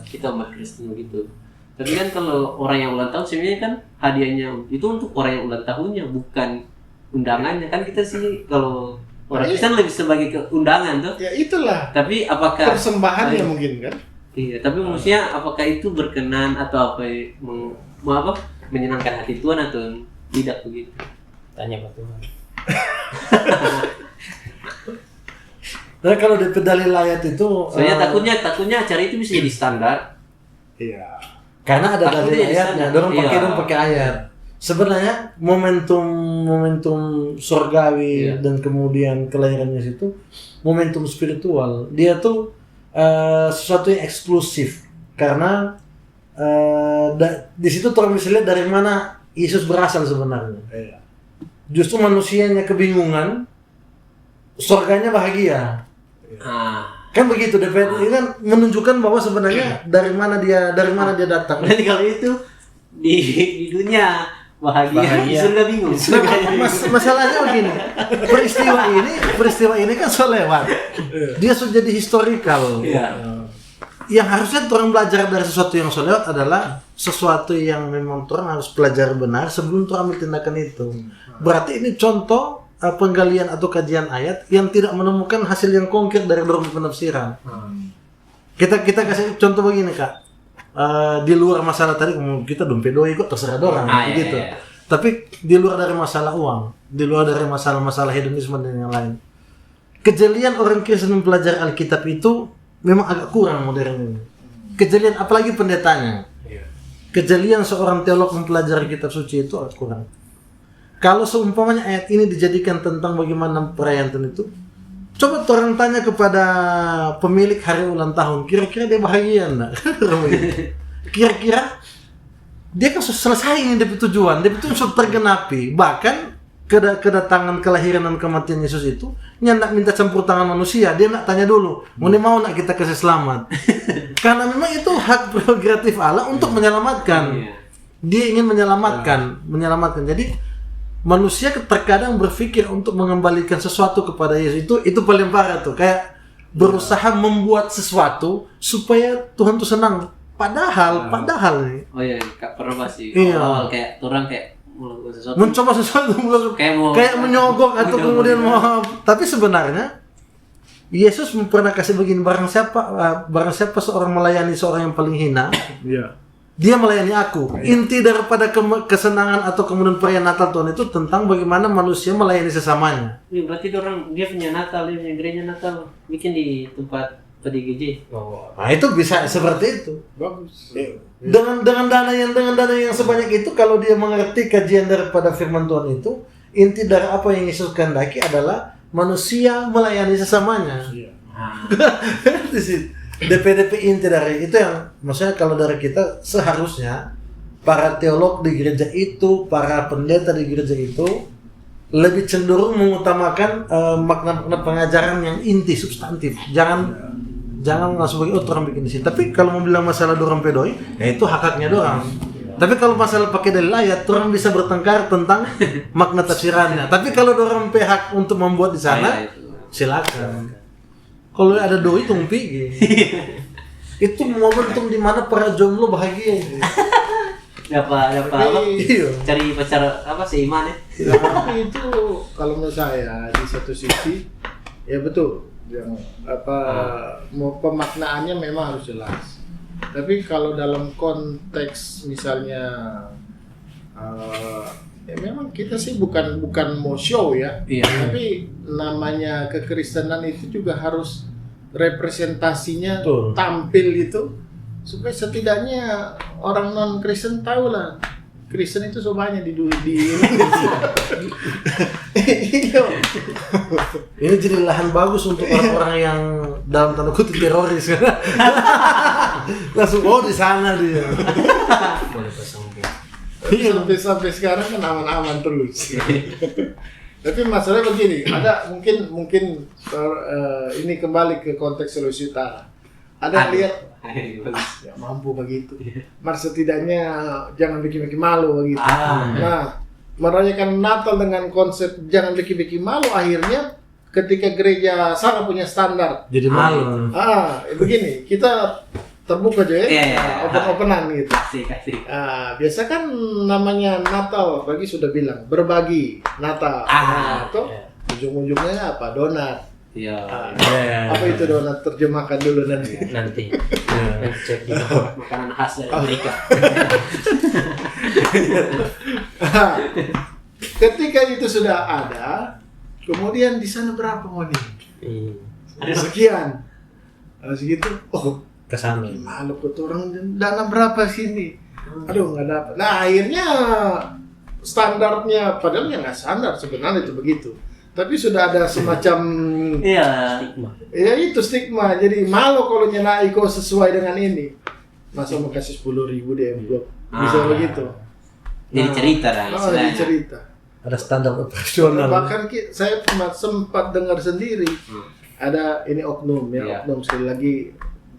kita umat Kristen begitu. Tapi kan kalau orang yang ulang tahun sebenarnya kan hadiahnya itu untuk orang yang ulang tahunnya, bukan undangannya. Kan kita sih kalau orang Kristen lebih sebagai undangan tuh. Ya itulah Tapi apakah persembahannya mungkin kan. Iya, tapi maksudnya apakah itu berkenan atau apa menyenangkan hati Tuhan atau tidak begitu? Tanya Pak Tuhan. Nah, kalau di dalil ayat itu Soalnya takutnya acara itu bisa jadi standar. Iya. karena ada Takutnya dalil di ayatnya, sana. dorong Iya. pakai ayat. Sebenarnya momentum surgawi dan kemudian kelahirannya situ momentum spiritual. Dia tuh sesuatu yang eksklusif karena di situ orang bisa lihat dari mana Yesus berasal sebenarnya. Iya. Justru manusianya kebingungan, surganya bahagia. Kan begitu, DPR ini kan menunjukkan bahwa sebenarnya dari mana dia datang. Berarti kalau itu di dunia bahagia, di surga bingung. Nah, masalahnya begini, peristiwa ini kan sudah lewat. Dia sudah jadi historical. Iya. Yang harusnya orang belajar dari sesuatu yang sudah lewat adalah sesuatu yang memang orang harus pelajari benar sebelum orang ambil tindakan itu. Berarti ini contoh penggalian atau kajian ayat yang tidak menemukan hasil yang konkret dari berbagai penafsiran. Kita kasih contoh begini Kak. Di luar masalah tadi kita dompet doi kok terserah orang gitu. Iya. Tapi di luar dari masalah uang, di luar dari masalah hedonisme dan yang lain. Kejelian orang Kristen mempelajari Alkitab itu memang agak kurang modern ini. Kejelian apalagi pendetanya. Kejelian seorang teolog mempelajari kitab suci itu agak kurang. Kalau seumpamanya ayat ini dijadikan tentang bagaimana perayaan itu, coba orang tanya kepada pemilik hari ulang tahun, kira-kira dia bahagia enggak? Kira-kira dia kan sudah selesai ini dari tujuan, dia itu sudah tergenapi. Bahkan kedatangan kelahiran dan kematian Yesus itu, dia tidak minta campur tangan manusia, dia nak tanya dulu, mau nak kita kasih selamat? Karena memang itu hak prerogatif Allah untuk menyelamatkan. Dia ingin menyelamatkan. Jadi manusia terkadang berpikir untuk mengembalikan sesuatu kepada Yesus itu paling parah tuh, kayak berusaha membuat sesuatu supaya Tuhan tuh senang. Padahal nih. Oh iya, pernah sih. Iya. Awal kayak orang kayak sesuatu. Mencoba sesuatu kayak menyogok atau kemudian mau. Tapi sebenarnya Yesus pernah kasih begini, barang siapa seorang melayani seorang yang paling hina, dia melayani aku. Inti daripada kesenangan atau kemudian perayaan Natal Tuhan itu tentang bagaimana manusia melayani sesamanya. Ini berarti dia punya Natal, dia punya gereja Natal, bikin di tempat PDGJ. Nah itu bisa seperti itu. Bagus. Dengan dana yang sebanyak itu, kalau dia mengerti kajian daripada firman Tuhan itu, inti dari apa yang Yesus kehendaki adalah manusia melayani sesamanya. DP inti dari itu yang maksudnya kalau dari kita seharusnya para teolog di gereja itu, para pendeta di gereja itu lebih cenderung mengutamakan makna-makna pengajaran yang inti, substantif. Jangan langsung bagi orang bikin di sini. Tapi kalau mau bilang masalah dorang pedoi, ya itu hak-haknya dorang. Tapi kalau masalah pakai dalil ayat, orang bisa bertengkar tentang makna tafsirannya. Tapi kalau dorang hak untuk membuat di sana, silakan. Kalau ada doi tumpi itu momentum di mana para jomblo bahagia. Dapat cari pacar apa seiman ya? Tapi itu kalau menurut saya di satu sisi ya betul yang mau pemaknaannya memang harus jelas. Tapi kalau dalam konteks misalnya ya memang kita sih bukan mau show ya. Tapi namanya kekristenan itu juga harus representasinya tampil itu supaya setidaknya orang non Kristen tahu lah Kristen itu so banyak di Indonesia. Ini jadi lahan bagus untuk orang-orang yang dalam tanda kutip teroris kan. Langsung di sana dia. Boleh pasang Sampai sekarang kan aman-aman terus. Tapi masalahnya begini, ada mungkin ini kembali ke konteks Sulawesi Utara. Ada lihat ya mampu begitu. Mas setidaknya jangan bikin-bikin malu begitu. Nah, merayakan Natal dengan konsep jangan bikin-bikin malu, akhirnya ketika gereja salah punya standar. Jadi malu. Begini, kita terbuka aja ya, open-openan gitu. Kasih. Biasa kan namanya Natal, bagi sudah bilang berbagi Natal. Atau ujung-ujungnya apa? Donat. Apa itu donat? Terjemahkan dulu nanti. Nanti cek di makanan khas dari Amerika. Ketika itu sudah ada, kemudian di sana berapa money? Ada sekian. Segitu. Kesana. Malu orang dana berapa sini? Aduh nggak dapat. Nah akhirnya standarnya, padahal nggak standar sebenarnya itu begitu. Tapi sudah ada semacam stigma. Ya itu stigma. Jadi malu kalau nyenai kau sesuai dengan ini. Masa mau kasih 10.000 di envelope? Bisa begitu. Jadi cerita kan. Jadi cerita. Ada standar operasional. Bahkan saya sempat dengar sendiri. Ada ini oknum ya. Oknum sekali lagi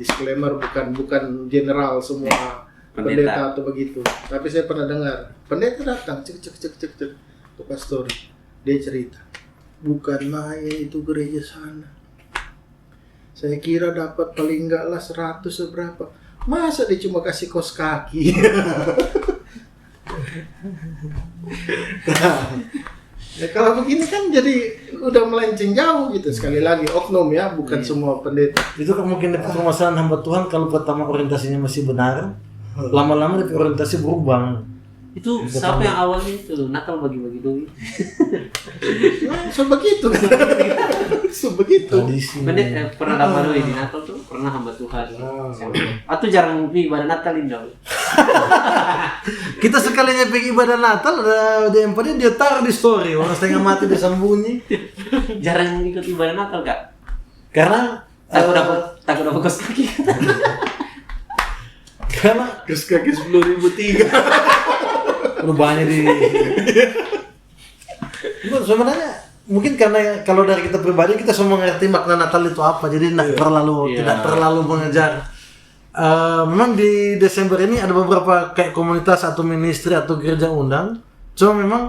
disclaimer bukan general semua pendeta atau begitu. Tapi saya pernah dengar pendeta datang cek ke pastor, dia cerita, bukan main itu gereja sana. Saya kira dapat paling enggak lah 100 seberapa. Masa dia cuma kasih kos kaki? Ya kalau begini kan jadi udah melenceng jauh gitu. Sekali lagi oknum ya, bukan semua pendeta. Itu kan mungkin permasalahan hamba Tuhan kalau pertama orientasinya masih benar, lama-lama orientasi berubah. Itu siapa yang awalnya itu Natal bagi-bagi duit? Nah, so begitu kan. begitu. Tradisi. Bener, pernah dapat doi di Natal tuh, pernah hamba Tuhan. Atau jarang pergi ibadah Natal ini dong. Kita sekalinya pergi ibadah Natal, ada DM-nya dia taruh di story, orang setengah mati dia sembunyi. Jarang ikut ibadah Natal kak. Karena Takut dapat kos kaki. karena Kes kaki 10.003. udah banyak di. Sebenarnya mungkin karena kalau dari kita pribadi kita semua mengerti makna Natal itu apa, jadi tidak terlalu mengejar. Memang di Desember ini ada beberapa kayak komunitas atau ministry atau gereja undang. Cuma memang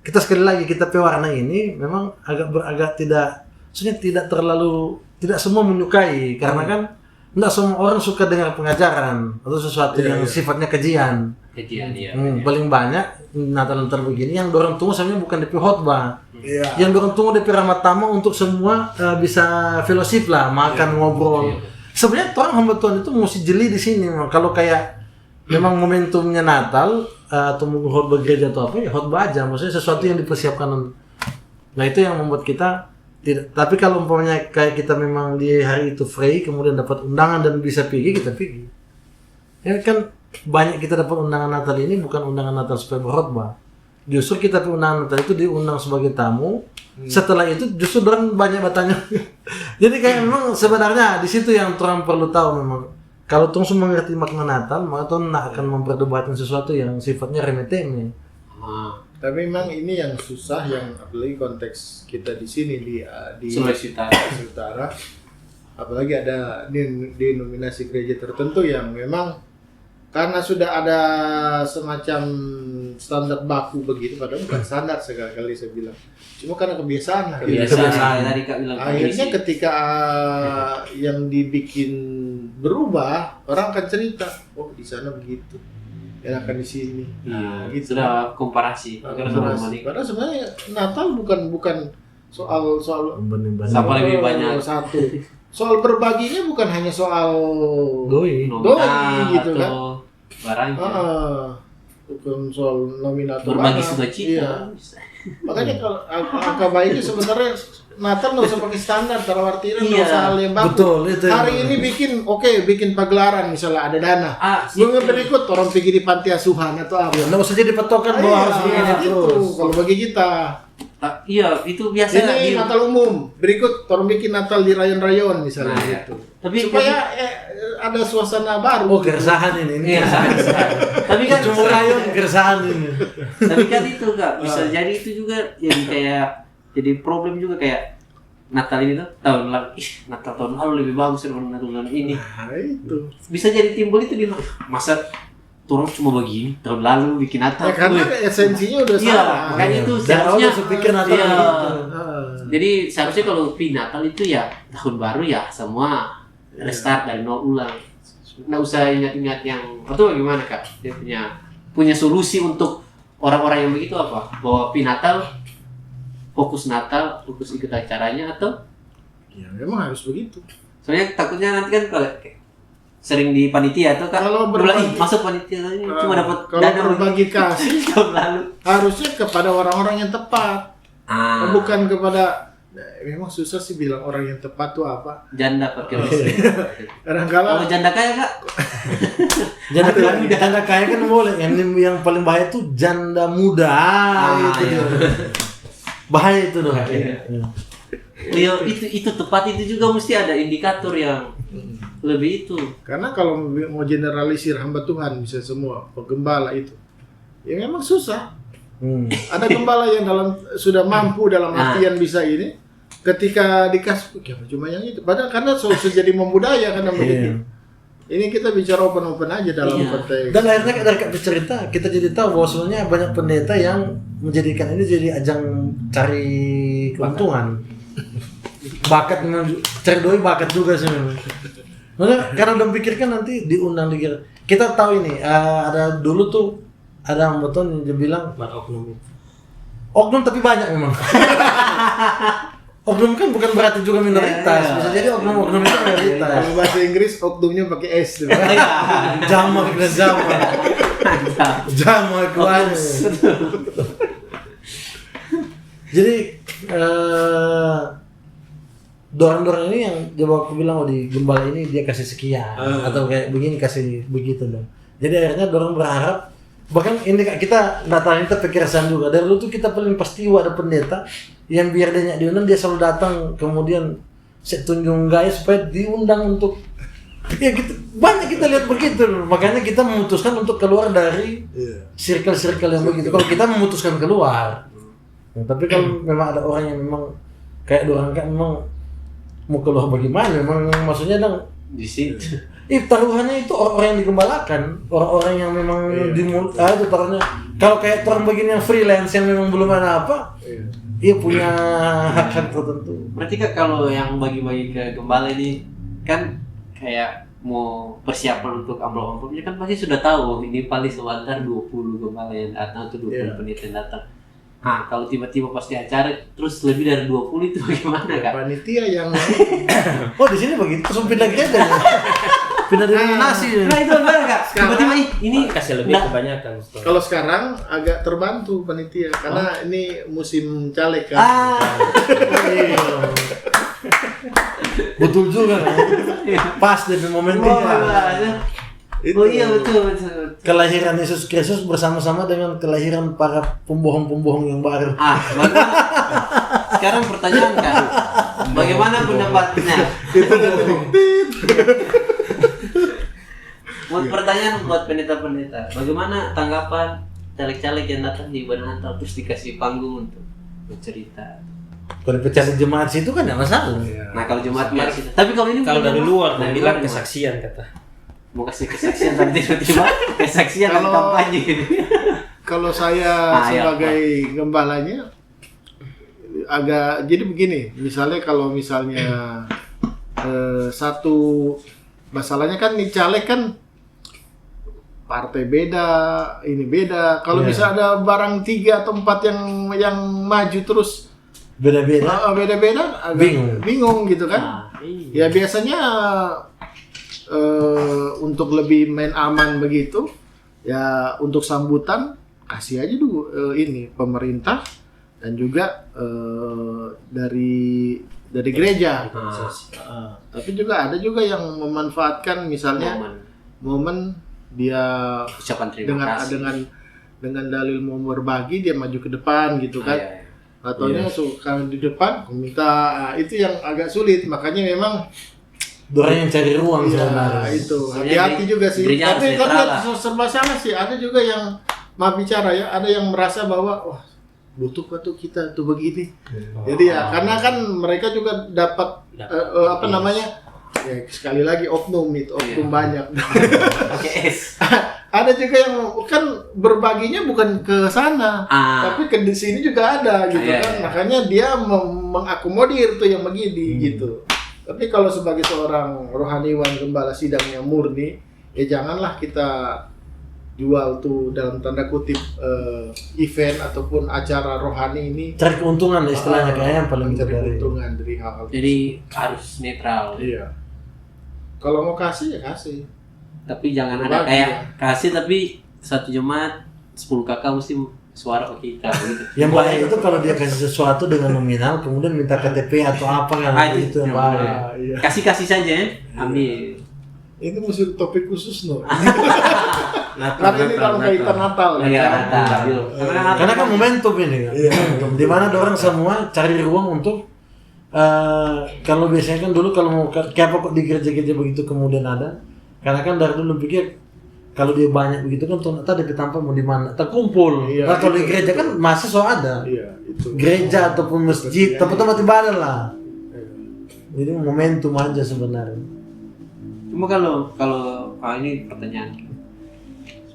kita sekali lagi kita pewarna ini memang agak tidak, maksudnya tidak semua menyukai karena kan tidak semua orang suka dengar pengajaran atau sesuatu yang sifatnya kajian. Iya. Paling banyak Natal begini yang dorong tunggu sebenarnya bukan DP khotbah. Yang dorong tunggu DP ramah tamah untuk semua bisa fellowship lah, makan ngobrol. Sebenarnya orang hamba Tuhan itu mesti jeli di sini. Kalau kayak memang momentumnya Natal atau khotbah gereja atau apa ya khotbah aja, maksudnya sesuatu yang dipersiapkan. Nah itu yang membuat kita tidak. Tapi kalau umpamanya kayak kita memang di hari itu free, kemudian dapat undangan dan bisa pergi, kita pergi. Ya kan banyak kita dapat undangan Natal ini bukan undangan Natal supaya berkhotbah. Justru kita undangan Natal itu diundang sebagai tamu. Setelah itu justru orang banyak bertanya. Jadi kayak memang sebenarnya di situ yang orang perlu tahu memang. Kalau tuh semua mengerti makna Natal, maka tuh nggak akan memperdebatkan sesuatu yang sifatnya remeh-temeh. Tapi memang ini yang susah, yang apalagi konteks kita di sini di Sulawesi Utara, apalagi ada denominasi gereja tertentu yang memang karena sudah ada semacam standar baku begitu, padahal bukan standar sekali saya bilang, cuma karena kebiasaan. Tadi Kak bilang akhirnya ketika yang dibikin berubah, orang akan cerita, oh di sana begitu. Enakan di sini. Gitu. Sudah komparasi. Padahal sebenarnya Natal bukan soal siapa lebih banyak. Satu. Soal berbaginya bukan hanya soal doi gitu kan. Barang. Bukan soal nominal atau berbagi sukacita. Makanya kalau angka baiknya sebenarnya Natal nggak usah pakai standar, dalam artinya nggak usah hal yang baku. Betul, itu hari ini bikin pagelaran misalnya ada dana. Minggu berikut orang pergi di panti asuhan atau apa. Nggak usah jadi patokan bahwa harus begini terus. Kalau bagi kita. Iya, itu biasa. Ini Natal umum. Berikut orang bikin Natal di rayon-rayon misalnya gitu. Tapi supaya ada suasana baru. Oh, keresahan ini. Keresahan. Tapi kan cuma rayon keresahan ini. Tapi kan itu Kak, bisa jadi itu juga yang kayak jadi problem juga kayak Natal ini tuh Natal tahun lalu lebih bagus daripada Natal tahun ini. Nah, itu. Bisa jadi timbul itu di masa turun cuma begini tahun lalu bikin Natal. Ya, karena esensinya udah salah. Iya, makanya itu seharusnya sepikir Natal gitu. Jadi seharusnya kalau Natal itu ya tahun baru ya semua restart dari nol ulang. Nggak usah ingat-ingat yang atau gimana Kak? Dia punya solusi untuk orang-orang yang begitu apa? Bahwa Natal fokus ikut acaranya atau? Ya memang harus begitu. Soalnya takutnya nanti kan kalau sering di panitia tuh kan kalau masuk panitia ini cuma dapat dana berbagi kasih tahun lalu. Harusnya kepada orang-orang yang tepat. Bukan kepada memang susah sih bilang orang yang tepat tuh apa. Janda pakai kadang-kadang kalau janda kaya Kak. Janda kaya kan boleh. Yang paling bahaya tuh janda muda. Gitu. Bahaya itu dong. Iya, itu tepat itu juga mesti ada indikator yang lebih itu. Karena kalau mau generalisir hamba Tuhan bisa semua penggembala itu, ya memang susah. Ada gembala yang sudah mampu dalam artian bisa ini, ketika dikasih cuma yang itu. Padahal karena sudah jadi membudaya karena begitu. Ini kita bicara open aja dalam konteks. Dan akhirnya dari cerita kita jadi tahu bahwa sebenarnya banyak pendeta yang menjadikan ini jadi ajang cari keuntungan. Bakat memang cari doi bakat juga sih memang. Karena udah pikirkan nanti diundang di kita tahu ini ada dulu tuh ada beton yang dia bilang oknum tapi banyak memang. Oknum kan bukan berarti juga minoritas, bisa jadi oknum itu minoritas. Kalau bahasa Inggris oknumnya pakai S. Jamak dan jamak kuas. Jadi dorang-dorang ini yang coba aku bilang di gembala ini dia kasih sekian atau kayak begini kasih begitu dong. Jadi akhirnya dorang berharap, bahkan ini kita datang kita pikiran juga dari dulu tuh kita paling pasti ada pendeta yang biar dia diundang dia selalu datang kemudian saya tunjung guys supaya diundang untuk ya gitu. Banyak kita lihat begitu, makanya kita memutuskan untuk keluar dari circle-circle yang begitu. Kalau kita memutuskan keluar, tapi kalau memang ada orang yang memang kayak dorang kan memang mau keluar bagaimana, memang maksudnya dong di situ. Taruhannya itu orang-orang yang digembalakan, orang-orang yang memang itu taruhannya. Kalau kayak orang begini yang freelance yang memang belum ada apa, iya punya hak-hak tertentu. Berarti kan kalau yang bagi-bagi ke gembala ini kan kayak mau persiapan untuk amplop-amplopnya kan pasti sudah tahu ini paling sebentar 20 gembala yang datang atau 20 peneliti yang datang. Nah, kalau tiba-tiba pas di acara terus lebih dari 20 itu bagaimana Kak? Panitia yang Oh di sini begitu, terus pindah gereja. Pindah denominasi. Nah itu benar Kak. Tiba-tiba ini kasih lebih kebanyakan. kalau sekarang agak terbantu panitia karena ini musim caleg kan. Betul juga kan? Pas dari momennya. Oh iya betul. Kelahiran Yesus Kristus bersama-sama dengan kelahiran para pembohong-pembohong yang baru. Sekarang pertanyaan Kak, bagaimana pendapatnya? Buat pertanyaan buat pendeta-pendeta, bagaimana tanggapan caleg-caleg yang datang di ibadah Natal terus dikasih panggung untuk bercerita? Kalau pecah di jemaat situ kan nggak masalah. Nah kalau jemaat biasa, tapi kalau ini Kalau dari luar dari bilang luar kesaksian kata. mau kasih kesaksian tapi tiba-tiba kesaksian dan kampanye. Kalau saya sebagai gembalanya agak jadi begini, misalnya kalau satu masalahnya kan nih caleg kan partai beda, ini beda. Kalau bisa ada barang 3 atau 4 yang maju terus beda-beda agak bingung gitu kan. Ya biasanya untuk lebih main aman begitu ya, untuk sambutan kasih aja dulu ini pemerintah dan juga dari gereja. Tapi juga ada juga yang memanfaatkan misalnya momen dia dengan dalil mau berbagi dia maju ke depan gitu kan. Ataunya suka di depan minta, itu yang agak sulit, makanya memang dorang yang cari ruang sebenarnya. Itu hati-hati juga sih. Tapi serba salah sih. Ada juga yang maaf bicara ya, ada yang merasa bahwa wah butuh tuh kita tuh begini. Jadi ya karena kan mereka juga dapat apa namanya? Ya sekali lagi oknum banyak. Ada juga yang kan berbaginya bukan ke sana, tapi ke di sini juga ada gitu kan. Makanya dia mengakomodir tuh yang begini gitu. Tapi kalau sebagai seorang rohaniwan gembala sidang yang murni, ya janganlah kita jual tuh dalam tanda kutip event ataupun acara rohani ini. Cari keuntungan istilahnya kayaknya yang paling cari keuntungan dari hal-hal. Jadi harus netral. Iya. Kalau mau kasih ya kasih. Tapi jangan ada kayak kasih tapi satu jemaat 10 kakak mesti suara ke kita gitu. Yang bahaya itu kalau dia kasih sesuatu dengan nominal kemudian minta KTP atau apa kan itu yang bahaya. Kasih saja ya, ambil. Ini mesti topik khusus loh. Karena ini kalau kaitan Natal. Iya, Natal. Karena kan momentum ini kan. Di mana orang semua cari ruang untuk kalau biasanya kan dulu kalau mau kayak apa kok di gereja-gereja begitu kemudian ada. Karena kan dari dulu pikir kalau dia banyak begitu kan tuh tadi tanpa mau di mana terkumpul. Nah, kalau di gereja kan mahasiswa ada. Itu. Gereja ataupun masjid, tempat-tempat ibadah lah. Jadi momentum aja sebenarnya. Cuma kalau ini pertanyaan.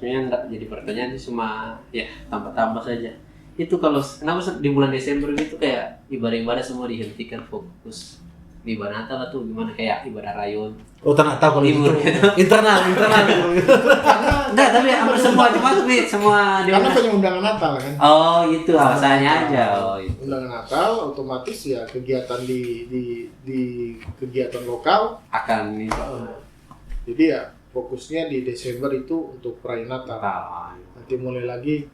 Sebenarnya enggak jadi pertanyaan sih, cuma ya tambah-tambah saja. Itu kalau kenapa di bulan Desember gitu kayak ibadah-ibadah semua dihentikan, fokus di ibadah Natal atau gimana, kayak ibadah rayon. Oh, tak tahu kalau itu internal. Enggak, tapi hampir semua jemaat semua karena punya undangan Natal kan. Oh, itu alasannya aja. Oh, itu. Undangan Natal otomatis ya kegiatan di kegiatan lokal akan itu. Jadi ya fokusnya di Desember itu untuk perayaan Natal. Nanti mulai lagi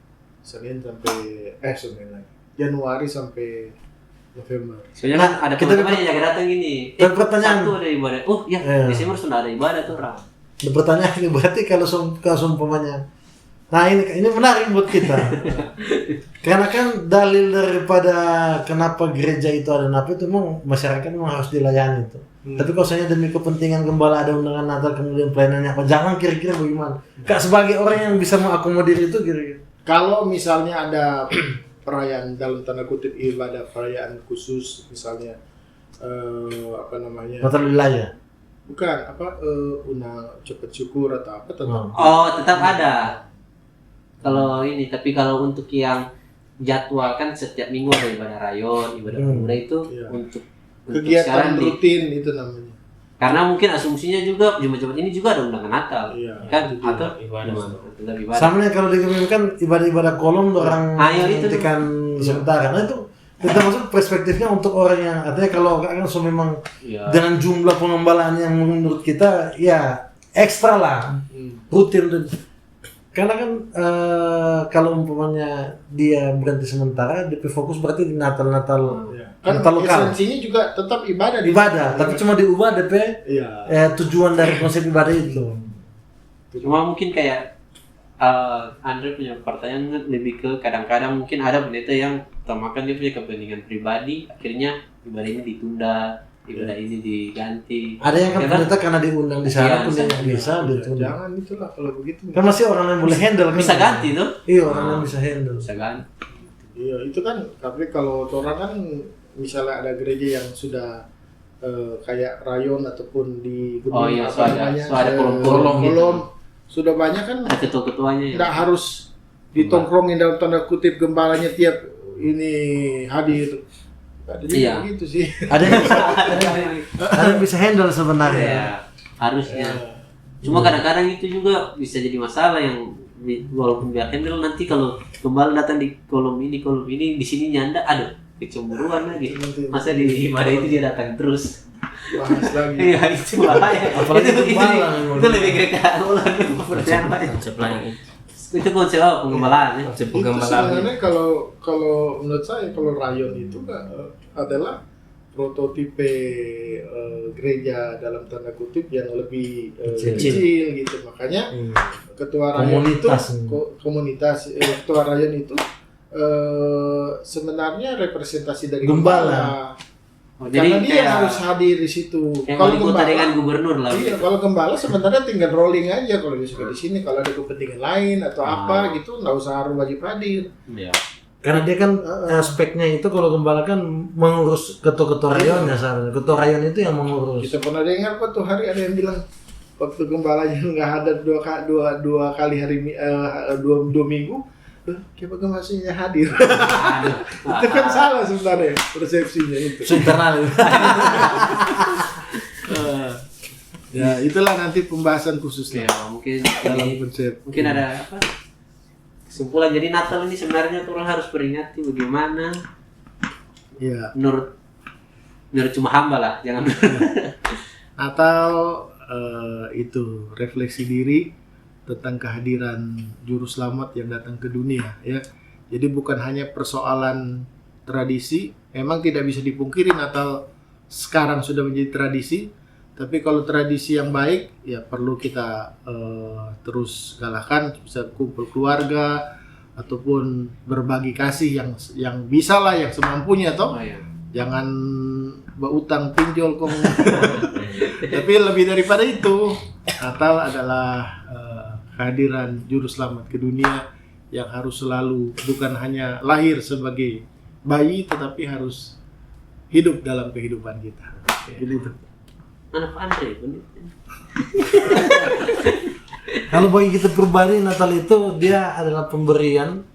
Januari sampai November. Soalnya Nah, kan ada kita teman-teman yang datang gini. Tapi pertanyaan. Satu ada ibadah. Oh ya, Desember sudah ada ibadah tuh orang. Ada pertanyaan ini berarti kalau umpamanya. Nah ini menarik buat kita. Karena kan dalil daripada kenapa gereja itu ada napi itu memang masyarakat memang harus dilayani itu. Tapi kalau misalnya demi kepentingan gembala ada undangan Natal kemudian pelayanannya apa, jangan kira-kira bagaimana? Kak sebagai orang yang bisa mengakomodir itu kira-kira. Kalau misalnya ada perayaan dalam tanda kutip ibadah perayaan khusus misalnya apa namanya? Natal wilayah. Bukan undang cepat syukur atau apa tetap. Oh, tetap ada. Kalau ini, tapi kalau untuk yang jadwal kan setiap minggu ada ibadah rayon, ibadah pemuda itu Iya. untuk Kegiatan sekarang rutin itu namanya. karena mungkin asumsinya juga Jumat-Jumat ini juga ada undangan Natal, Iya, kan? itu dia. Atau Ibadah. tetap ibadah. Sama nih kalau dikembangkan ibadah-ibadah kolom orang Ayo, itu menghentikan sementara. Nah itu kita masuk perspektifnya untuk orang yang artinya kalau kan so memang Iya. dengan jumlah pengembalaan yang menurut kita ya ekstra lah rutin. Karena kan kalau umpamanya dia berhenti sementara, DP fokus berarti di Natal Kan Natal lokal. esensinya juga tetap ibadah. di Ibadah, sana. tapi cuma diubah DP Iya. tujuan dari konsep ibadah itu. Cuma mungkin kayak Andre punya pertanyaan kan lebih ke kadang-kadang mungkin ada pendeta yang utamakan dia punya kepentingan pribadi, akhirnya ibadah ini ditunda, ibadah ini diganti. Ada yang kan Ya pendeta karena diundang di sana Iya, pun dia nggak Iya, bisa ditunda. jangan itulah kalau begitu. Kan masih orang yang boleh handle kan. Bisa ganti tuh. Iya, orang yang bisa handle. Bisa ganti. Iya itu kan. Tapi kalau orang kan misalnya ada gereja yang sudah kayak rayon ataupun di Oh iya, so ada kolom-kolom gitu. kolom sudah banyak kan. Ada ketua-ketuanya ya. Tidak harus ditongkrongin dalam tanda kutip gembalanya tiap ini hadir. Jadi Iya. gitu sih. Ada yang bisa handle sebenarnya. Ya, harusnya. Cuma kadang-kadang itu juga bisa jadi masalah yang walaupun biar handle nanti kalau gembala datang di kolom ini di sini nyanda, aduh kecemburuan lagi. Masa di ibadah itu dia datang terus. Bahas lagi. Iya itu bahaya. Apalagi itu gembala. itu lebih kayak keunggulan kepercayaan lain. Konsep lain. Itu konsep apa penggembalaan ya? Konsep Itu penggembalaan. sebenarnya kalau menurut saya kalau rayon itu adalah prototipe gereja dalam tanda kutip yang lebih kecil gitu. Makanya ketua rayon komunitas ketua rayon itu sebenarnya representasi dari Gembala. Oh, Karena dia kayak harus hadir di situ. yang wali kota dengan gubernur lah. Iya, kalau gembala sebenarnya tinggal rolling aja kalau dia suka di sini. Kalau ada kepentingan lain atau apa gitu, nggak usah harus wajib hadir. Iya. Karena dia kan aspeknya itu kalau gembala kan mengurus ketua-ketua rayonnya sebenarnya. Ketua rayon itu yang mengurus. Kita pernah dengar kok tuh hari ada yang bilang waktu gembalanya nggak ada dua kali dua minggu, kayak masihnya hadir. Aduh. Itu kan salah sebenarnya persepsinya itu. Internal. Ya itulah nanti pembahasan khususnya Ya, mungkin dalam ini konsep. mungkin ada apa? Kesimpulan jadi Natal ini sebenarnya orang harus peringati bagaimana Ya. menurut cuma hamba lah, jangan Atau itu refleksi diri tentang kehadiran juru selamat yang datang ke dunia ya. Jadi bukan hanya persoalan tradisi, memang tidak bisa dipungkiri Natal sekarang sudah menjadi tradisi, tapi kalau tradisi yang baik ya perlu kita terus galakkan, bisa kumpul keluarga ataupun berbagi kasih yang bisa lah, yang semampunya toh. Oh, iya. Jangan berutang pinjol kong. Tapi lebih daripada itu, Natal adalah kehadiran juru selamat ke dunia yang harus selalu bukan hanya lahir sebagai bayi tetapi harus hidup dalam kehidupan kita. Jadi itu. Mana Pak Andre? Kalau bagi kita pribadi Natal itu dia adalah pemberian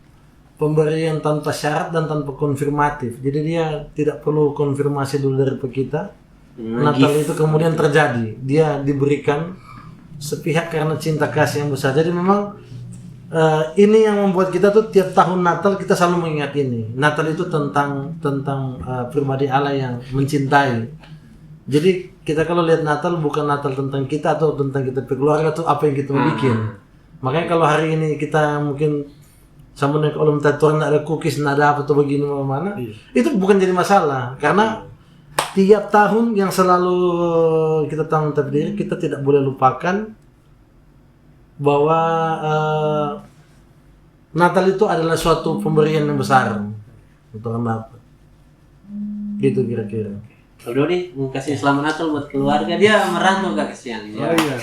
tanpa syarat dan tanpa konfirmatif. Jadi dia tidak perlu konfirmasi dulu dari kita. Natal itu kemudian terjadi. Dia diberikan sepihak karena cinta kasih yang besar. Jadi memang ini yang membuat kita tuh tiap tahun Natal kita selalu mengingat ini. Natal itu tentang pribadi Allah yang mencintai. Jadi kita kalau lihat Natal bukan Natal tentang kita atau tentang kita keluarga atau apa yang kita mau bikin. Makanya kalau hari ini kita mungkin sama nih kalau minta Tuhan ada cookies, ada apa tuh begini mana, itu bukan jadi masalah karena tiap tahun yang selalu kita tanam tapi diri kita tidak boleh lupakan bahwa Natal itu adalah suatu pemberian yang besar untuk anak. Gitu kira-kira. Kalau nih mau kasih selamat Natal buat keluarga, dia merantau Kak, kesian dia. Oh iya.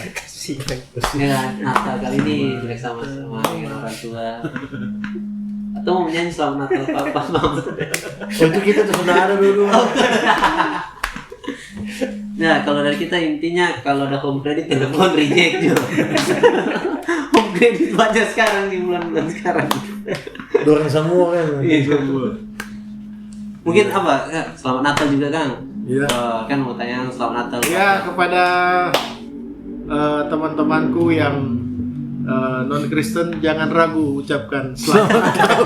Ya, Natal kali ini bersama-sama dengan orang tua. Atau mau nyanyi selamat Natal papa mama. Itu kita tuh sudah ada dulu. Nah, kalau dari kita intinya kalau ada home credit telepon reject juga. Home credit baca sekarang di bulan-bulan sekarang. Dorang semua kan. Iya, semua. Mungkin apa? Kak? Selamat Natal juga Kang. Iya. Kan mau tanya selamat Natal. Ya, kepada teman-temanku yang non Kristen jangan ragu ucapkan selamat Natal.